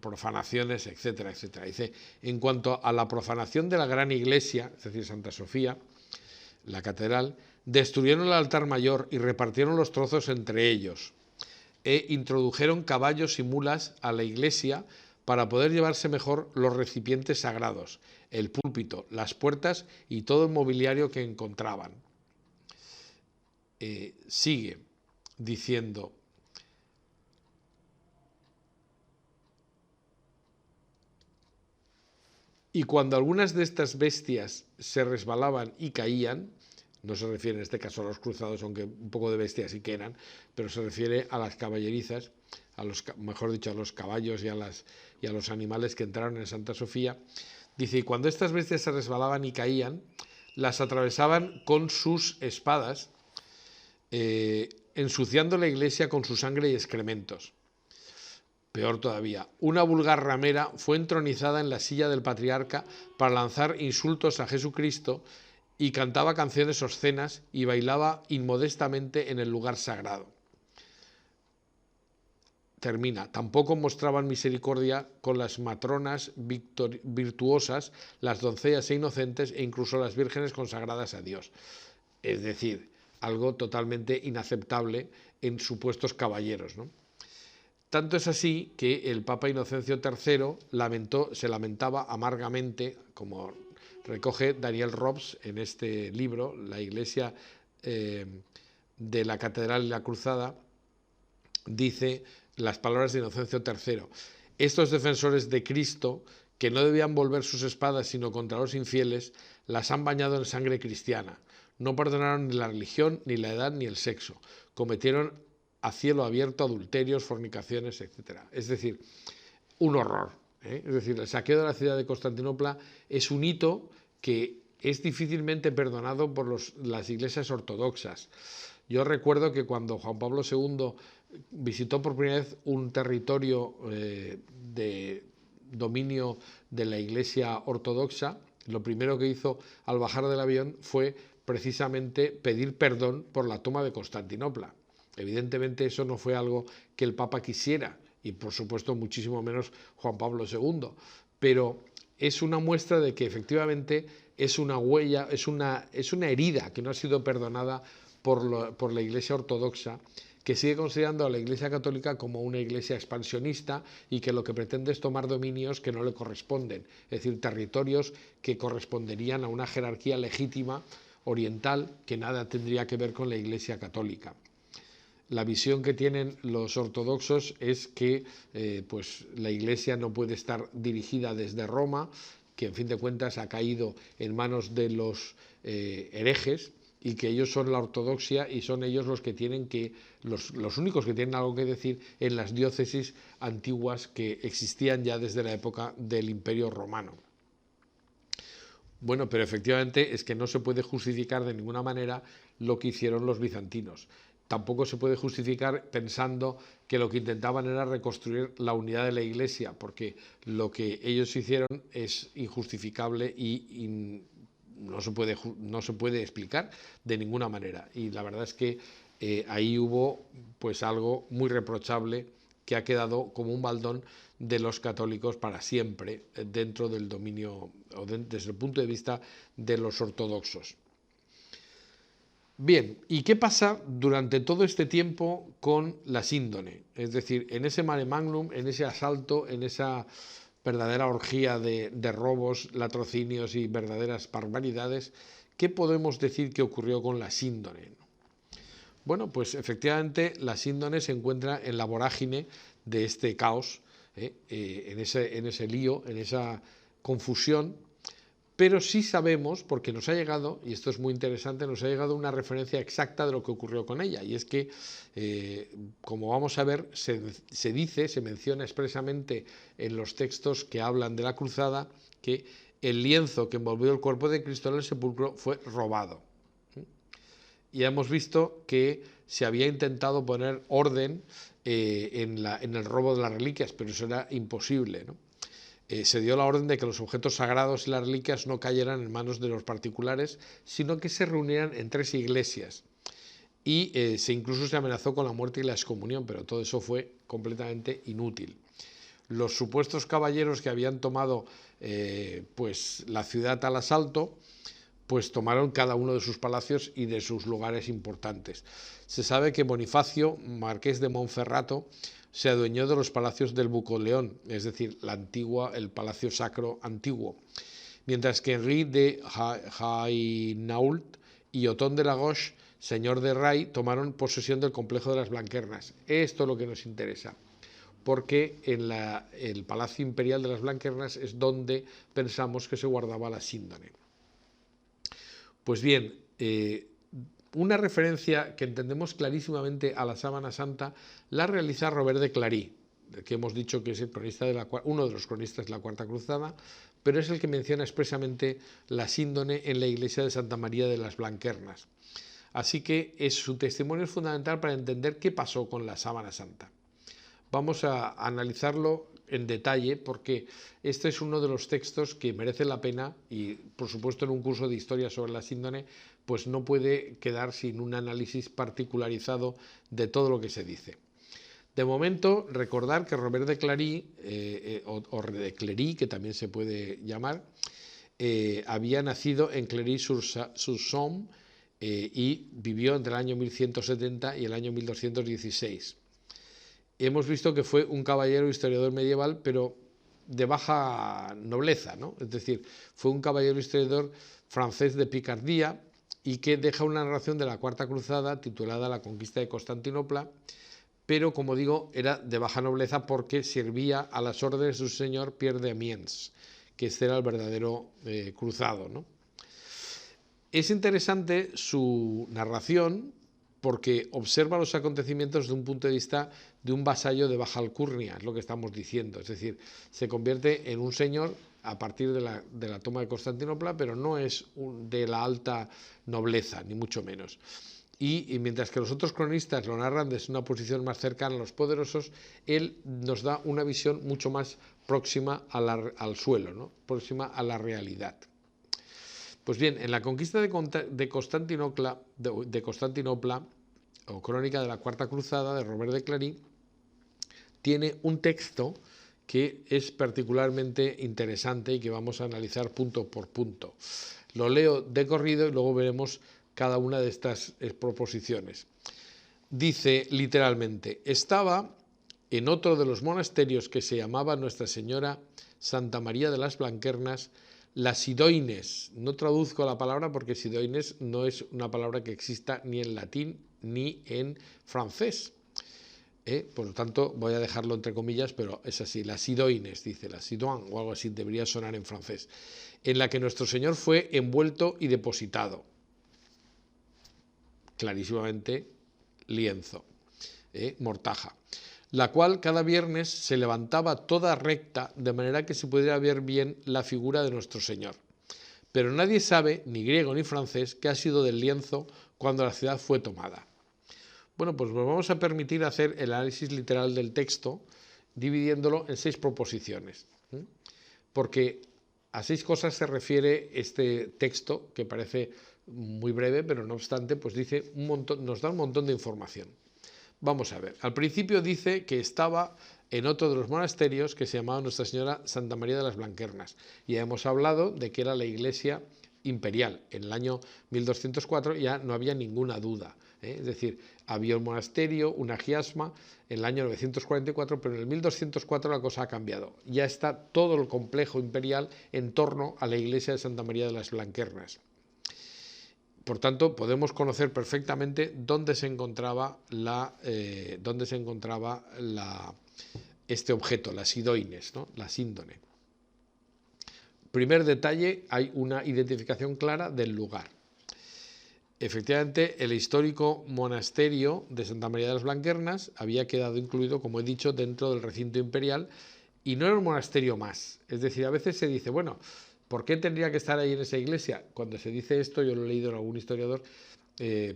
profanaciones, etcétera, etcétera. Dice: en cuanto a la profanación de la gran iglesia, es decir, Santa Sofía, la catedral, destruyeron el altar mayor y repartieron los trozos entre ellos, e introdujeron caballos y mulas a la iglesia para poder llevarse mejor los recipientes sagrados, el púlpito, las puertas y todo el mobiliario que encontraban. Sigue diciendo: y cuando algunas de estas bestias se resbalaban y caían, no se refiere en este caso a los cruzados, aunque un poco de bestias sí que eran, pero se refiere a las caballerizas, mejor dicho, a los caballos y a los animales que entraron en Santa Sofía. Dice: y cuando estas bestias se resbalaban y caían, las atravesaban con sus espadas, ensuciando la iglesia con su sangre y excrementos. Peor todavía, una vulgar ramera fue entronizada en la silla del patriarca para lanzar insultos a Jesucristo, y cantaba canciones obscenas y bailaba inmodestamente en el lugar sagrado. Termina: tampoco mostraban misericordia con las matronas virtuosas, las doncellas e inocentes, e incluso las vírgenes consagradas a Dios. Es decir, algo totalmente inaceptable en supuestos caballeros, ¿no? Tanto es así que el Papa Inocencio III se lamentaba amargamente, como recoge Daniel Robs en este libro, La Iglesia de la Catedral y la Cruzada dice las palabras de Inocencio III. Estos defensores de Cristo, que no debían volver sus espadas sino contra los infieles, las han bañado en sangre cristiana. No perdonaron ni la religión, ni la edad, ni el sexo. Cometieron a cielo abierto adulterios, fornicaciones, etc. Es decir, un horror. Es decir, el saqueo de la ciudad de Constantinopla es un hito que es difícilmente perdonado por las iglesias ortodoxas. Yo recuerdo que cuando Juan Pablo II visitó por primera vez un territorio de dominio de la Iglesia ortodoxa, lo primero que hizo al bajar del avión fue precisamente pedir perdón por la toma de Constantinopla. Evidentemente eso no fue algo que el Papa quisiera, y por supuesto muchísimo menos Juan Pablo II, pero es una muestra de que efectivamente es una huella, es una herida que no ha sido perdonada por la Iglesia ortodoxa, que sigue considerando a la Iglesia católica como una iglesia expansionista y que lo que pretende es tomar dominios que no le corresponden, es decir, territorios que corresponderían a una jerarquía legítima oriental que nada tendría que ver con la Iglesia católica. La visión que tienen los ortodoxos es que pues la Iglesia no puede estar dirigida desde Roma, que en fin de cuentas ha caído en manos de los herejes, y que ellos son la ortodoxia y son ellos los que tienen los únicos que tienen algo que decir en las diócesis antiguas que existían ya desde la época del Imperio Romano. Bueno, pero efectivamente es que no se puede justificar de ninguna manera lo que hicieron los bizantinos. Tampoco se puede justificar pensando que lo que intentaban era reconstruir la unidad de la Iglesia, porque lo que ellos hicieron es injustificable y no se puede explicar de ninguna manera. Y la verdad es que ahí hubo pues algo muy reprochable que ha quedado como un baldón de los católicos para siempre dentro del dominio, o desde el punto de vista de los ortodoxos. Bien, ¿y qué pasa durante todo este tiempo con la síndone? Es decir, en ese mare magnum, en ese asalto, en esa verdadera orgía de robos, latrocinios y verdaderas barbaridades, ¿qué podemos decir que ocurrió con la síndone? Bueno, pues efectivamente la síndone se encuentra en la vorágine de este caos, en ese lío, en esa confusión, pero sí sabemos, porque nos ha llegado, y esto es muy interesante, nos ha llegado una referencia exacta de lo que ocurrió con ella, y es que, como vamos a ver, se menciona expresamente en los textos que hablan de la cruzada, que el lienzo que envolvió el cuerpo de Cristo en el sepulcro fue robado. Y hemos visto que se había intentado poner orden en el robo de las reliquias, pero eso era imposible, ¿no? Se dio la orden de que los objetos sagrados y las reliquias no cayeran en manos de los particulares, sino que se reunieran en 3 iglesias. Y incluso se amenazó con la muerte y la excomunión, pero todo eso fue completamente inútil. Los supuestos caballeros que habían tomado pues la ciudad al asalto, pues tomaron cada uno de sus palacios y de sus lugares importantes. Se sabe que Bonifacio, marqués de Monferrato, se adueñó de los palacios del Bucoleón, es decir, el palacio sacro antiguo, mientras que Henri de Hainault y Otón de la Gauche, señor de Ray, tomaron posesión del complejo de las Blanquernas. Esto es lo que nos interesa, porque en el Palacio Imperial de las Blanquernas es donde pensamos que se guardaba la síndone. Pues bien, una referencia que entendemos clarísimamente a la Sábana Santa la realiza Robert de Clari, que hemos dicho que es el cronista uno de los cronistas de la Cuarta Cruzada, pero es el que menciona expresamente la síndone en la iglesia de Santa María de las Blanquernas. Así que su testimonio es fundamental para entender qué pasó con la Sábana Santa. Vamos a analizarlo en detalle porque este es uno de los textos que merece la pena y, por supuesto, en un curso de historia sobre la síndone, pues no puede quedar sin un análisis particularizado de todo lo que se dice. De momento, recordar que Robert de Clari, o de Clery, que también se puede llamar, había nacido en Clery-sur-Somme y vivió entre el año 1170 y el año 1216. Hemos visto que fue un caballero historiador medieval, pero de baja nobleza, ¿no? Es decir, fue un caballero historiador francés de Picardía y que deja una narración de la Cuarta Cruzada titulada La conquista de Constantinopla, pero como digo, era de baja nobleza porque servía a las órdenes de su señor Pierre de Amiens, que este era el verdadero cruzado, ¿no? Es interesante su narración porque observa los acontecimientos desde un punto de vista de un vasallo de baja alcurnia, es lo que estamos diciendo, es decir, se convierte en un señor a partir de la toma de Constantinopla, pero no es de la alta nobleza, ni mucho menos. Y mientras que los otros cronistas lo narran desde una posición más cercana a los poderosos, él nos da una visión mucho más próxima al suelo, ¿no? Próxima a la realidad. Pues bien, en la conquista de Constantinopla, o Crónica de la Cuarta Cruzada, de Robert de Clary, tiene un texto que es particularmente interesante y que vamos a analizar punto por punto. Lo leo de corrido y luego veremos cada una de estas proposiciones. Dice literalmente: estaba en otro de los monasterios que se llamaba Nuestra Señora Santa María de las Blanquernas, la Sidoines. No traduzco la palabra porque Sidoines no es una palabra que exista ni en latín ni en francés. Por lo tanto, voy a dejarlo entre comillas, pero es así, la Sidoines, dice, la Sidoine, o algo así, debería sonar en francés, en la que nuestro Señor fue envuelto y depositado. Clarísimamente, lienzo, mortaja, la cual cada viernes se levantaba toda recta, de manera que se pudiera ver bien la figura de nuestro Señor. Pero nadie sabe, ni griego ni francés, qué ha sido del lienzo cuando la ciudad fue tomada. Bueno, pues nos vamos a permitir hacer el análisis literal del texto, dividiéndolo en 6 proposiciones, porque a 6 cosas se refiere este texto, que parece muy breve, pero no obstante, pues dice un montón, nos da un montón de información. Vamos a ver. Al principio dice que estaba en otro de los monasterios que se llamaba Nuestra Señora Santa María de las Blanquernas. Ya hemos hablado de que era la iglesia imperial. En el año 1204 ya no había ninguna duda. Es decir, había un monasterio, una giasma, en el año 944, pero en el 1204 la cosa ha cambiado. Ya está todo el complejo imperial en torno a la iglesia de Santa María de las Blanquernas. Por tanto, podemos conocer perfectamente dónde se encontraba este objeto, la Sidoines, ¿no? La síndone. Primer detalle, hay una identificación clara del lugar. Efectivamente, el histórico monasterio de Santa María de las Blanquernas había quedado incluido, como he dicho, dentro del recinto imperial y no era un monasterio más. Es decir, a veces se dice, bueno, ¿por qué tendría que estar ahí en esa iglesia? Cuando se dice esto, yo lo he leído en algún historiador,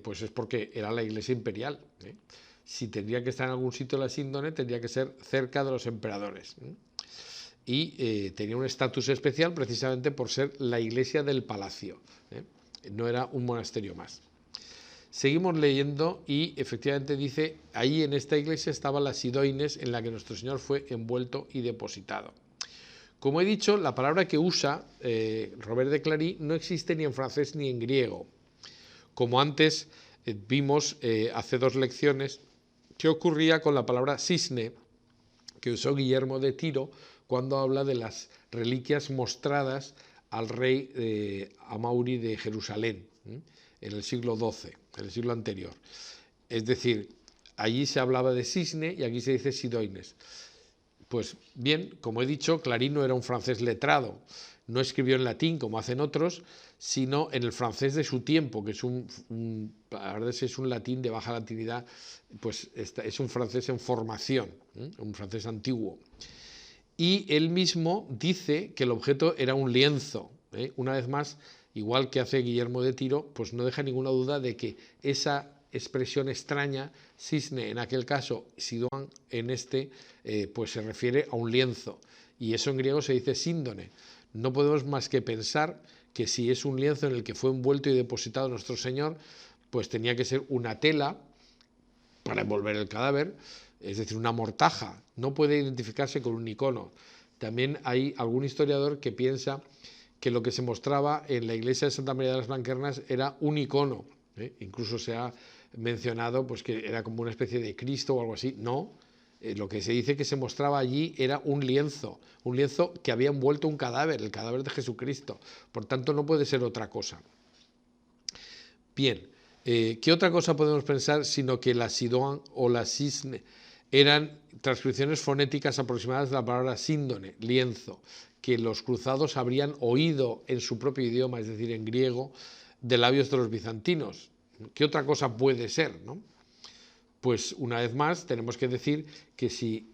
pues es porque era la iglesia imperial. Si tendría que estar en algún sitio la síndone, tendría que ser cerca de los emperadores. Y tenía un estatus especial precisamente por ser la iglesia del palacio. No era un monasterio más. Seguimos leyendo y efectivamente dice, ahí en esta iglesia estaba la Sidoines en la que nuestro Señor fue envuelto y depositado. Como he dicho, la palabra que usa Robert de Clary no existe ni en francés ni en griego. Como antes vimos hace 2 lecciones, ¿qué ocurría con la palabra cisne que usó Guillermo de Tiro cuando habla de las reliquias mostradas al rey Amaury de Jerusalén, en el siglo XII, en el siglo anterior? Es decir, allí se hablaba de cisne y aquí se dice sidoines. Pues bien, como he dicho, Clary no era un francés letrado, no escribió en latín como hacen otros, sino en el francés de su tiempo, que es la verdad es un latín de baja latinidad, pues es un francés en formación, un francés antiguo. Y él mismo dice que el objeto era un lienzo. Una vez más, igual que hace Guillermo de Tiro, pues no deja ninguna duda de que esa expresión extraña, cisne en aquel caso, sidoine en este, pues se refiere a un lienzo. Y eso en griego se dice síndone. No podemos más que pensar que si es un lienzo en el que fue envuelto y depositado nuestro Señor, pues tenía que ser una tela para envolver el cadáver, es decir, una mortaja. No puede identificarse con un icono. También hay algún historiador que piensa que lo que se mostraba en la iglesia de Santa María de las Blanquernas era un icono. Incluso se ha mencionado pues, que era como una especie de Cristo o algo así. No, lo que se dice que se mostraba allí era un lienzo que había envuelto un cadáver, el cadáver de Jesucristo. Por tanto, no puede ser otra cosa. Bien, ¿qué otra cosa podemos pensar sino que la sidoan o la cisne eran transcripciones fonéticas aproximadas de la palabra síndone, lienzo, que los cruzados habrían oído en su propio idioma, es decir, en griego, de labios de los bizantinos? ¿Qué otra cosa puede ser, no? Pues una vez más tenemos que decir que si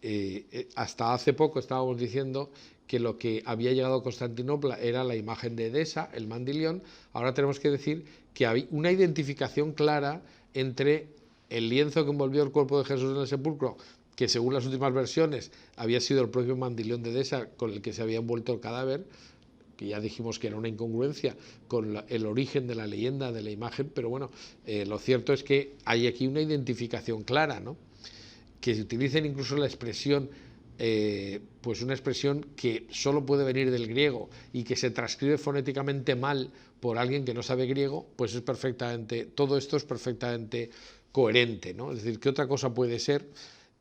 hasta hace poco estábamos diciendo que lo que había llegado a Constantinopla era la imagen de Edesa, el mandilión, ahora tenemos que decir que hay una identificación clara entre el lienzo que envolvió el cuerpo de Jesús en el sepulcro, que según las últimas versiones había sido el propio mandilión de Edesa con el que se había envuelto el cadáver, que ya dijimos que era una incongruencia con el origen de la leyenda, de la imagen, pero bueno, lo cierto es que hay aquí una identificación clara, ¿no? Que se utilicen incluso la expresión, pues una expresión que solo puede venir del griego y que se transcribe fonéticamente mal por alguien que no sabe griego, pues es perfectamente, todo esto es perfectamente coherente, ¿no? Es decir, ¿qué otra cosa puede ser?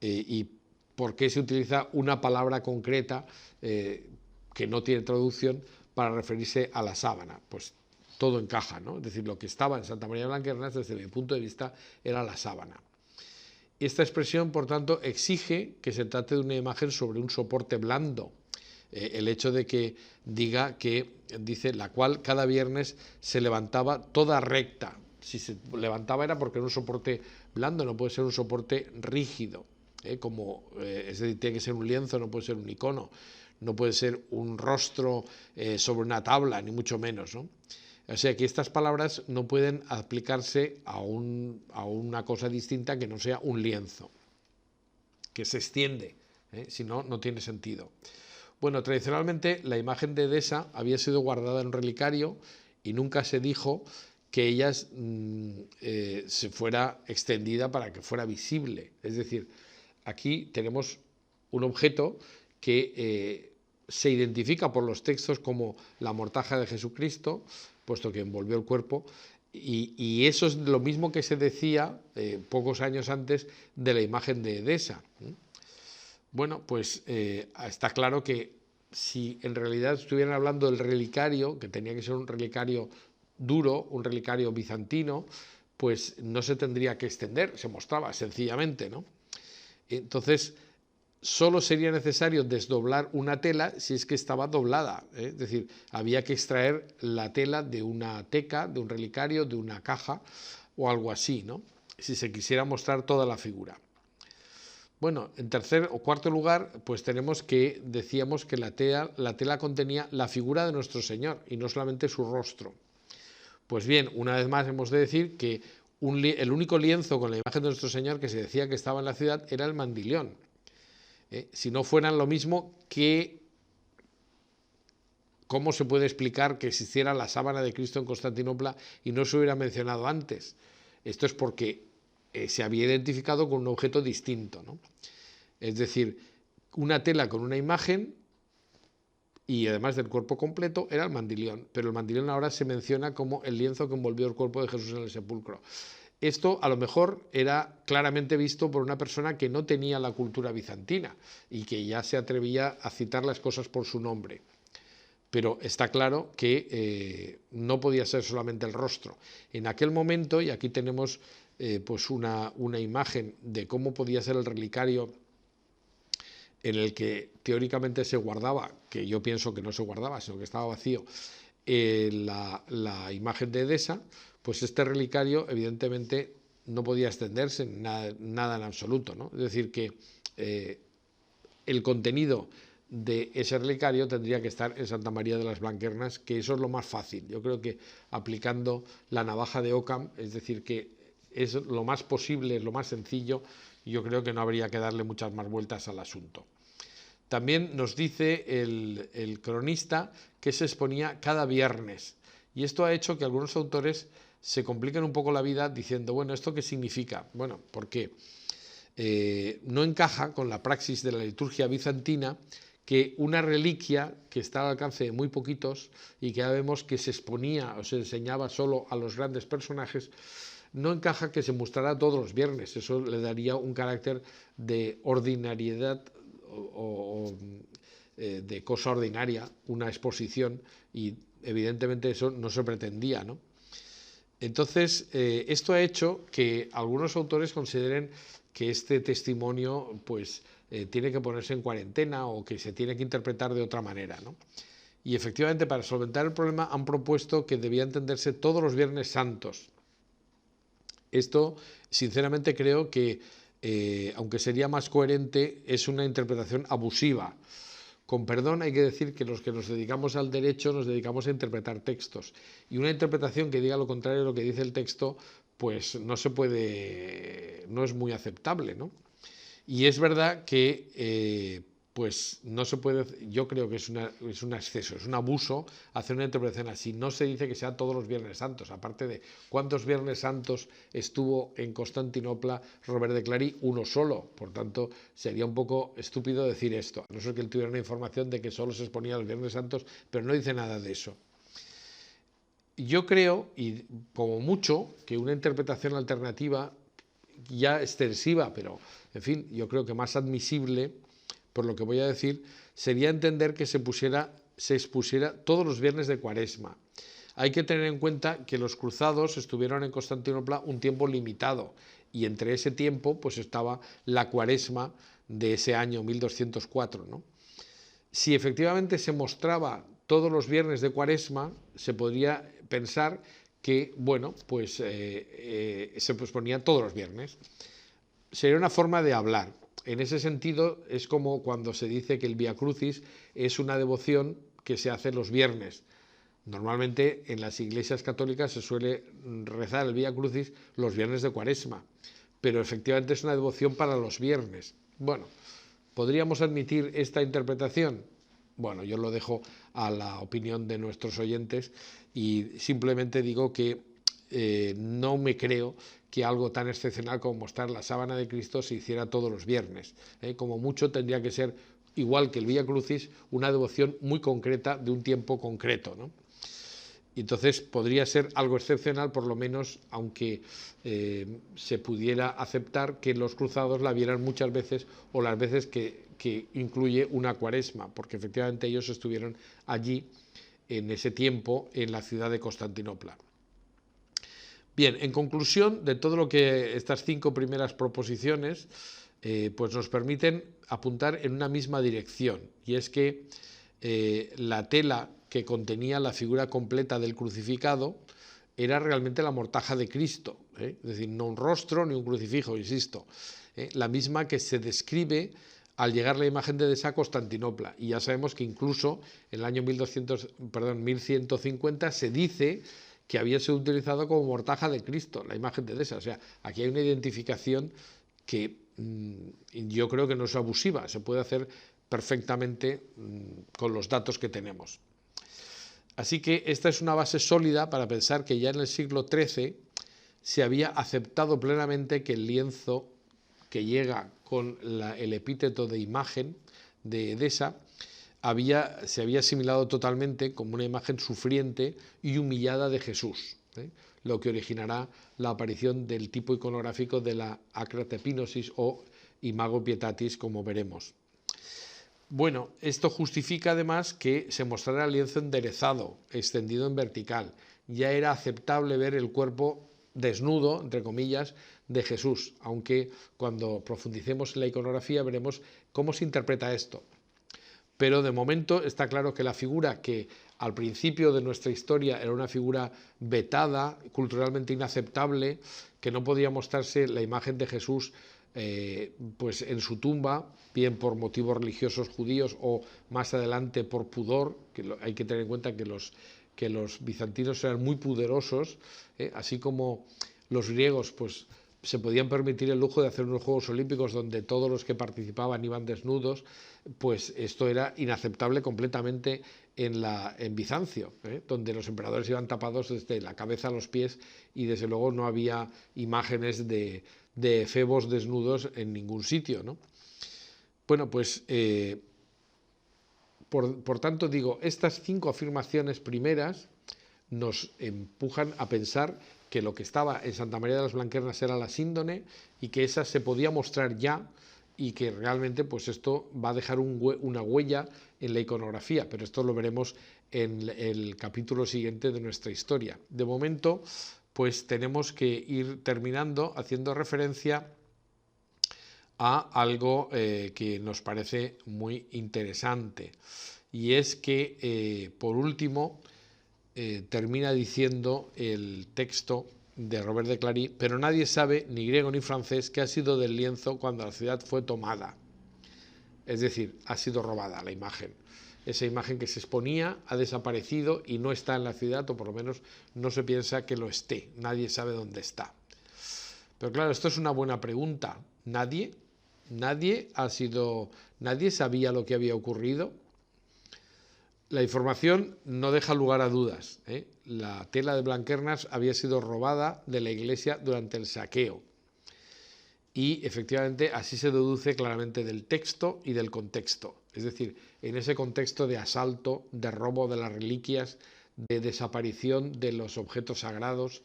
Y por qué se utiliza una palabra concreta que no tiene traducción para referirse a la sábana. Pues todo encaja, ¿no? Es decir, lo que estaba en Santa María de Blanquernas, desde mi punto de vista, era la sábana. Esta expresión, por tanto, exige que se trate de una imagen sobre un soporte blando. El hecho de que diga que, dice, la cual cada viernes se levantaba toda recta. Si se levantaba era porque era un soporte blando, no puede ser un soporte rígido. Es decir, tiene que ser un lienzo, no puede ser un icono. No puede ser un rostro sobre una tabla, ni mucho menos, ¿no? O sea que estas palabras no pueden aplicarse a una cosa distinta que no sea un lienzo, que se extiende, si no, no tiene sentido. Bueno, tradicionalmente la imagen de Edesa había sido guardada en un relicario y nunca se dijo que ella se fuera extendida para que fuera visible. Es decir, aquí tenemos un objeto que se identifica por los textos como la mortaja de Jesucristo, puesto que envolvió el cuerpo, y eso es lo mismo que se decía pocos años antes de la imagen de Edesa. Bueno, pues está claro que si en realidad estuvieran hablando del relicario, que tenía que ser un relicario duro, un relicario bizantino, pues no se tendría que extender, se mostraba sencillamente, ¿no? Entonces, solo sería necesario desdoblar una tela si es que estaba doblada, ¿eh? Es decir, había que extraer la tela de una teca, de un relicario, de una caja o algo así, ¿no? Si se quisiera mostrar toda la figura. Bueno, en tercer o cuarto lugar, pues tenemos que, decíamos que la tela contenía la figura de nuestro Señor y no solamente su rostro. Pues bien, una vez más hemos de decir que el único lienzo con la imagen de nuestro Señor que se decía que estaba en la ciudad era el mandilión. Si no fueran lo mismo, ¿cómo se puede explicar que existiera la sábana de Cristo en Constantinopla y no se hubiera mencionado antes? Esto es porque se había identificado con un objeto distinto, ¿no? Es decir, una tela con una imagen y además del cuerpo completo era el mandilión, pero el mandilión ahora se menciona como el lienzo que envolvió el cuerpo de Jesús en el sepulcro. Esto a lo mejor era claramente visto por una persona que no tenía la cultura bizantina y que ya se atrevía a citar las cosas por su nombre. Pero está claro que no podía ser solamente el rostro. En aquel momento, y aquí tenemos pues una imagen de cómo podía ser el relicario en el que teóricamente se guardaba, que yo pienso que no se guardaba, sino que estaba vacío, la imagen de Edesa, pues este relicario evidentemente no podía extenderse nada en absoluto, ¿no? Es decir, que el contenido de ese relicario tendría que estar en Santa María de las Blanquernas, que eso es lo más fácil. Yo creo que aplicando la navaja de Occam, es decir, que es lo más posible, lo más sencillo, yo creo que no habría que darle muchas más vueltas al asunto. También nos dice el cronista que se exponía cada viernes, y esto ha hecho que algunos autores se compliquen un poco la vida diciendo, bueno, ¿esto qué significa? Bueno, porque no encaja con la praxis de la liturgia bizantina que una reliquia que está al alcance de muy poquitos y que ya vemos que se exponía o se enseñaba solo a los grandes personajes, no encaja que se mostrara todos los viernes. Eso le daría un carácter de ordinariedad o de cosa ordinaria, una exposición, y evidentemente eso no se pretendía, ¿no? Entonces, esto ha hecho que algunos autores consideren que este testimonio pues, tiene que ponerse en cuarentena o que se tiene que interpretar de otra manera, ¿no? Y efectivamente, para solventar el problema, han propuesto que debía entenderse todos los Viernes Santos. Esto, sinceramente, creo que, aunque sería más coherente, es una interpretación abusiva. Con perdón, hay que decir que los que nos dedicamos al derecho nos dedicamos a interpretar textos. Y una interpretación que diga lo contrario de lo que dice el texto, pues no se puede, no es muy aceptable, ¿no? Y es verdad que pues no se puede, yo creo que es un exceso, es un abuso hacer una interpretación así. No se dice que sea todos los Viernes Santos, aparte de cuántos Viernes Santos estuvo en Constantinopla Robert de Clary, uno solo. Por tanto, sería un poco estúpido decir esto, a no ser que él tuviera una información de que solo se exponía los Viernes Santos, pero no dice nada de eso. Yo creo, y como mucho, que una interpretación alternativa ya extensiva, pero en fin, yo creo que más admisible, por lo que voy a decir, sería entender que se expusiera todos los viernes de Cuaresma. Hay que tener en cuenta que los cruzados estuvieron en Constantinopla un tiempo limitado y entre ese tiempo pues estaba la Cuaresma de ese año 1204, ¿no? Si efectivamente se mostraba todos los viernes de Cuaresma, se podría pensar que, bueno, pues se posponía todos los viernes. Sería una forma de hablar. En ese sentido, es como cuando se dice que el Vía Crucis es una devoción que se hace los viernes. Normalmente en las iglesias católicas se suele rezar el Vía Crucis los viernes de Cuaresma, pero efectivamente es una devoción para los viernes. Bueno, ¿podríamos admitir esta interpretación? Bueno, yo lo dejo a la opinión de nuestros oyentes y simplemente digo que no me creo que algo tan excepcional como mostrar la sábana de Cristo se hiciera todos los viernes. Como mucho tendría que ser, igual que el Vía Crucis, una devoción muy concreta de un tiempo concreto, ¿no? Y entonces podría ser algo excepcional, por lo menos, aunque se pudiera aceptar que los cruzados la vieran muchas veces o las veces que incluye una Cuaresma, porque efectivamente ellos estuvieron allí en ese tiempo en la ciudad de Constantinopla. Bien, en conclusión de todo lo que estas 5 primeras proposiciones pues nos permiten apuntar en una misma dirección, y es que la tela que contenía la figura completa del crucificado era realmente la mortaja de Cristo, es decir, no un rostro ni un crucifijo, insisto, la misma que se describe al llegar la imagen de esa a Constantinopla. Y ya sabemos que incluso en el año 1150 se dice que había sido utilizado como mortaja de Cristo, la imagen de esa. O sea, aquí hay una identificación que yo creo que no es abusiva, se puede hacer perfectamente con los datos que tenemos. Así que esta es una base sólida para pensar que ya en el siglo XIII se había aceptado plenamente que el lienzo que llega con el epíteto de imagen de Edesa se había asimilado totalmente como una imagen sufriente y humillada de Jesús, lo que originará la aparición del tipo iconográfico de la acratepinosis o imago pietatis, como veremos. Bueno, esto justifica además que se mostrara el lienzo enderezado, extendido en vertical. Ya era aceptable ver el cuerpo desnudo, entre comillas, de Jesús, aunque cuando profundicemos en la iconografía veremos cómo se interpreta esto. Pero de momento está claro que la figura que al principio de nuestra historia era una figura vetada, culturalmente inaceptable, que no podía mostrarse la imagen de Jesús pues en su tumba, bien por motivos religiosos judíos o más adelante por pudor, que hay que tener en cuenta que los bizantinos eran muy pudorosos, así como los griegos pues se podían permitir el lujo de hacer unos Juegos Olímpicos donde todos los que participaban iban desnudos, pues esto era inaceptable completamente en Bizancio, donde los emperadores iban tapados desde la cabeza a los pies y desde luego no había imágenes de efebos desnudos en ningún sitio, ¿no? Bueno, pues por tanto digo, estas 5 afirmaciones primeras nos empujan a pensar que lo que estaba en Santa María de las Blanquernas era la síndone y que esa se podía mostrar ya y que realmente pues esto va a dejar una huella en la iconografía, pero esto lo veremos en el capítulo siguiente de nuestra historia. De momento, pues tenemos que ir terminando haciendo referencia a algo que nos parece muy interesante, y es que, por último, termina diciendo el texto de Robert de Clary: pero nadie sabe, ni griego ni francés, qué ha sido del lienzo cuando la ciudad fue tomada. Es decir, ha sido robada la imagen. Esa imagen que se exponía ha desaparecido y no está en la ciudad, o por lo menos no se piensa que lo esté. Nadie sabe dónde está. Pero claro, esto es una buena pregunta. Nadie sabía lo que había ocurrido. La información no deja lugar a dudas, ¿eh? La tela de Blanquernas había sido robada de la iglesia durante el saqueo. Y efectivamente así se deduce claramente del texto y del contexto. Es decir, en ese contexto de asalto, de robo de las reliquias, de desaparición de los objetos sagrados,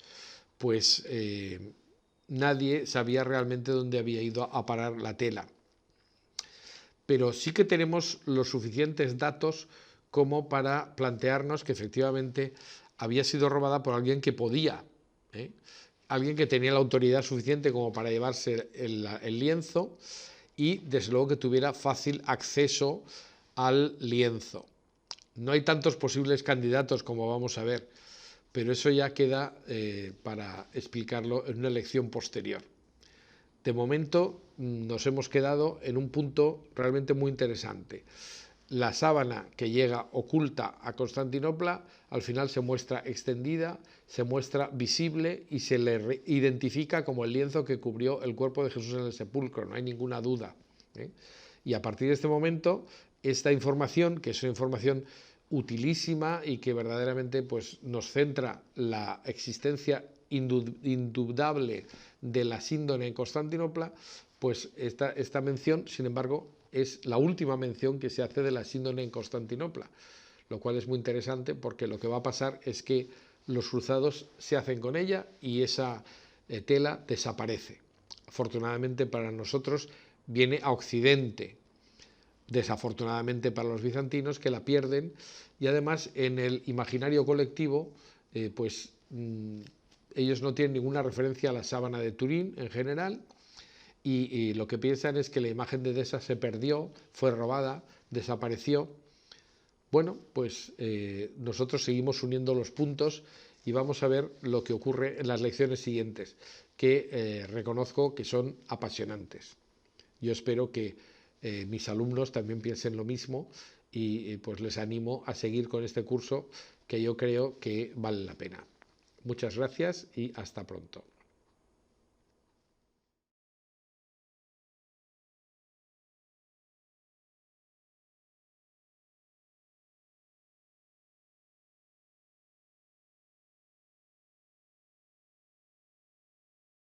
pues nadie sabía realmente dónde había ido a parar la tela. Pero sí que tenemos los suficientes datos como para plantearnos que efectivamente había sido robada por alguien que podía, alguien que tenía la autoridad suficiente como para llevarse el lienzo, y desde luego que tuviera fácil acceso al lienzo. No hay tantos posibles candidatos como vamos a ver, pero eso ya queda para explicarlo en una elección posterior. De momento nos hemos quedado en un punto realmente muy interesante. La sábana que llega oculta a Constantinopla al final se muestra extendida, se muestra visible y se le identifica como el lienzo que cubrió el cuerpo de Jesús en el sepulcro, no hay ninguna duda, ¿eh? Y a partir de este momento, esta información, que es una información utilísima y que verdaderamente pues, nos centra la existencia indudable de la síndone en Constantinopla, pues esta mención, sin embargo, es la última mención que se hace de la síndone en Constantinopla, lo cual es muy interesante porque lo que va a pasar es que los cruzados se hacen con ella y esa tela desaparece. Afortunadamente para nosotros viene a Occidente, desafortunadamente para los bizantinos, que la pierden, y además en el imaginario colectivo ellos no tienen ninguna referencia a la sábana de Turín en general, y lo que piensan es que la imagen de Edesa se perdió, fue robada, desapareció. Bueno, pues nosotros seguimos uniendo los puntos y vamos a ver lo que ocurre en las lecciones siguientes, que reconozco que son apasionantes. Yo espero que mis alumnos también piensen lo mismo y pues les animo a seguir con este curso que yo creo que vale la pena. Muchas gracias y hasta pronto.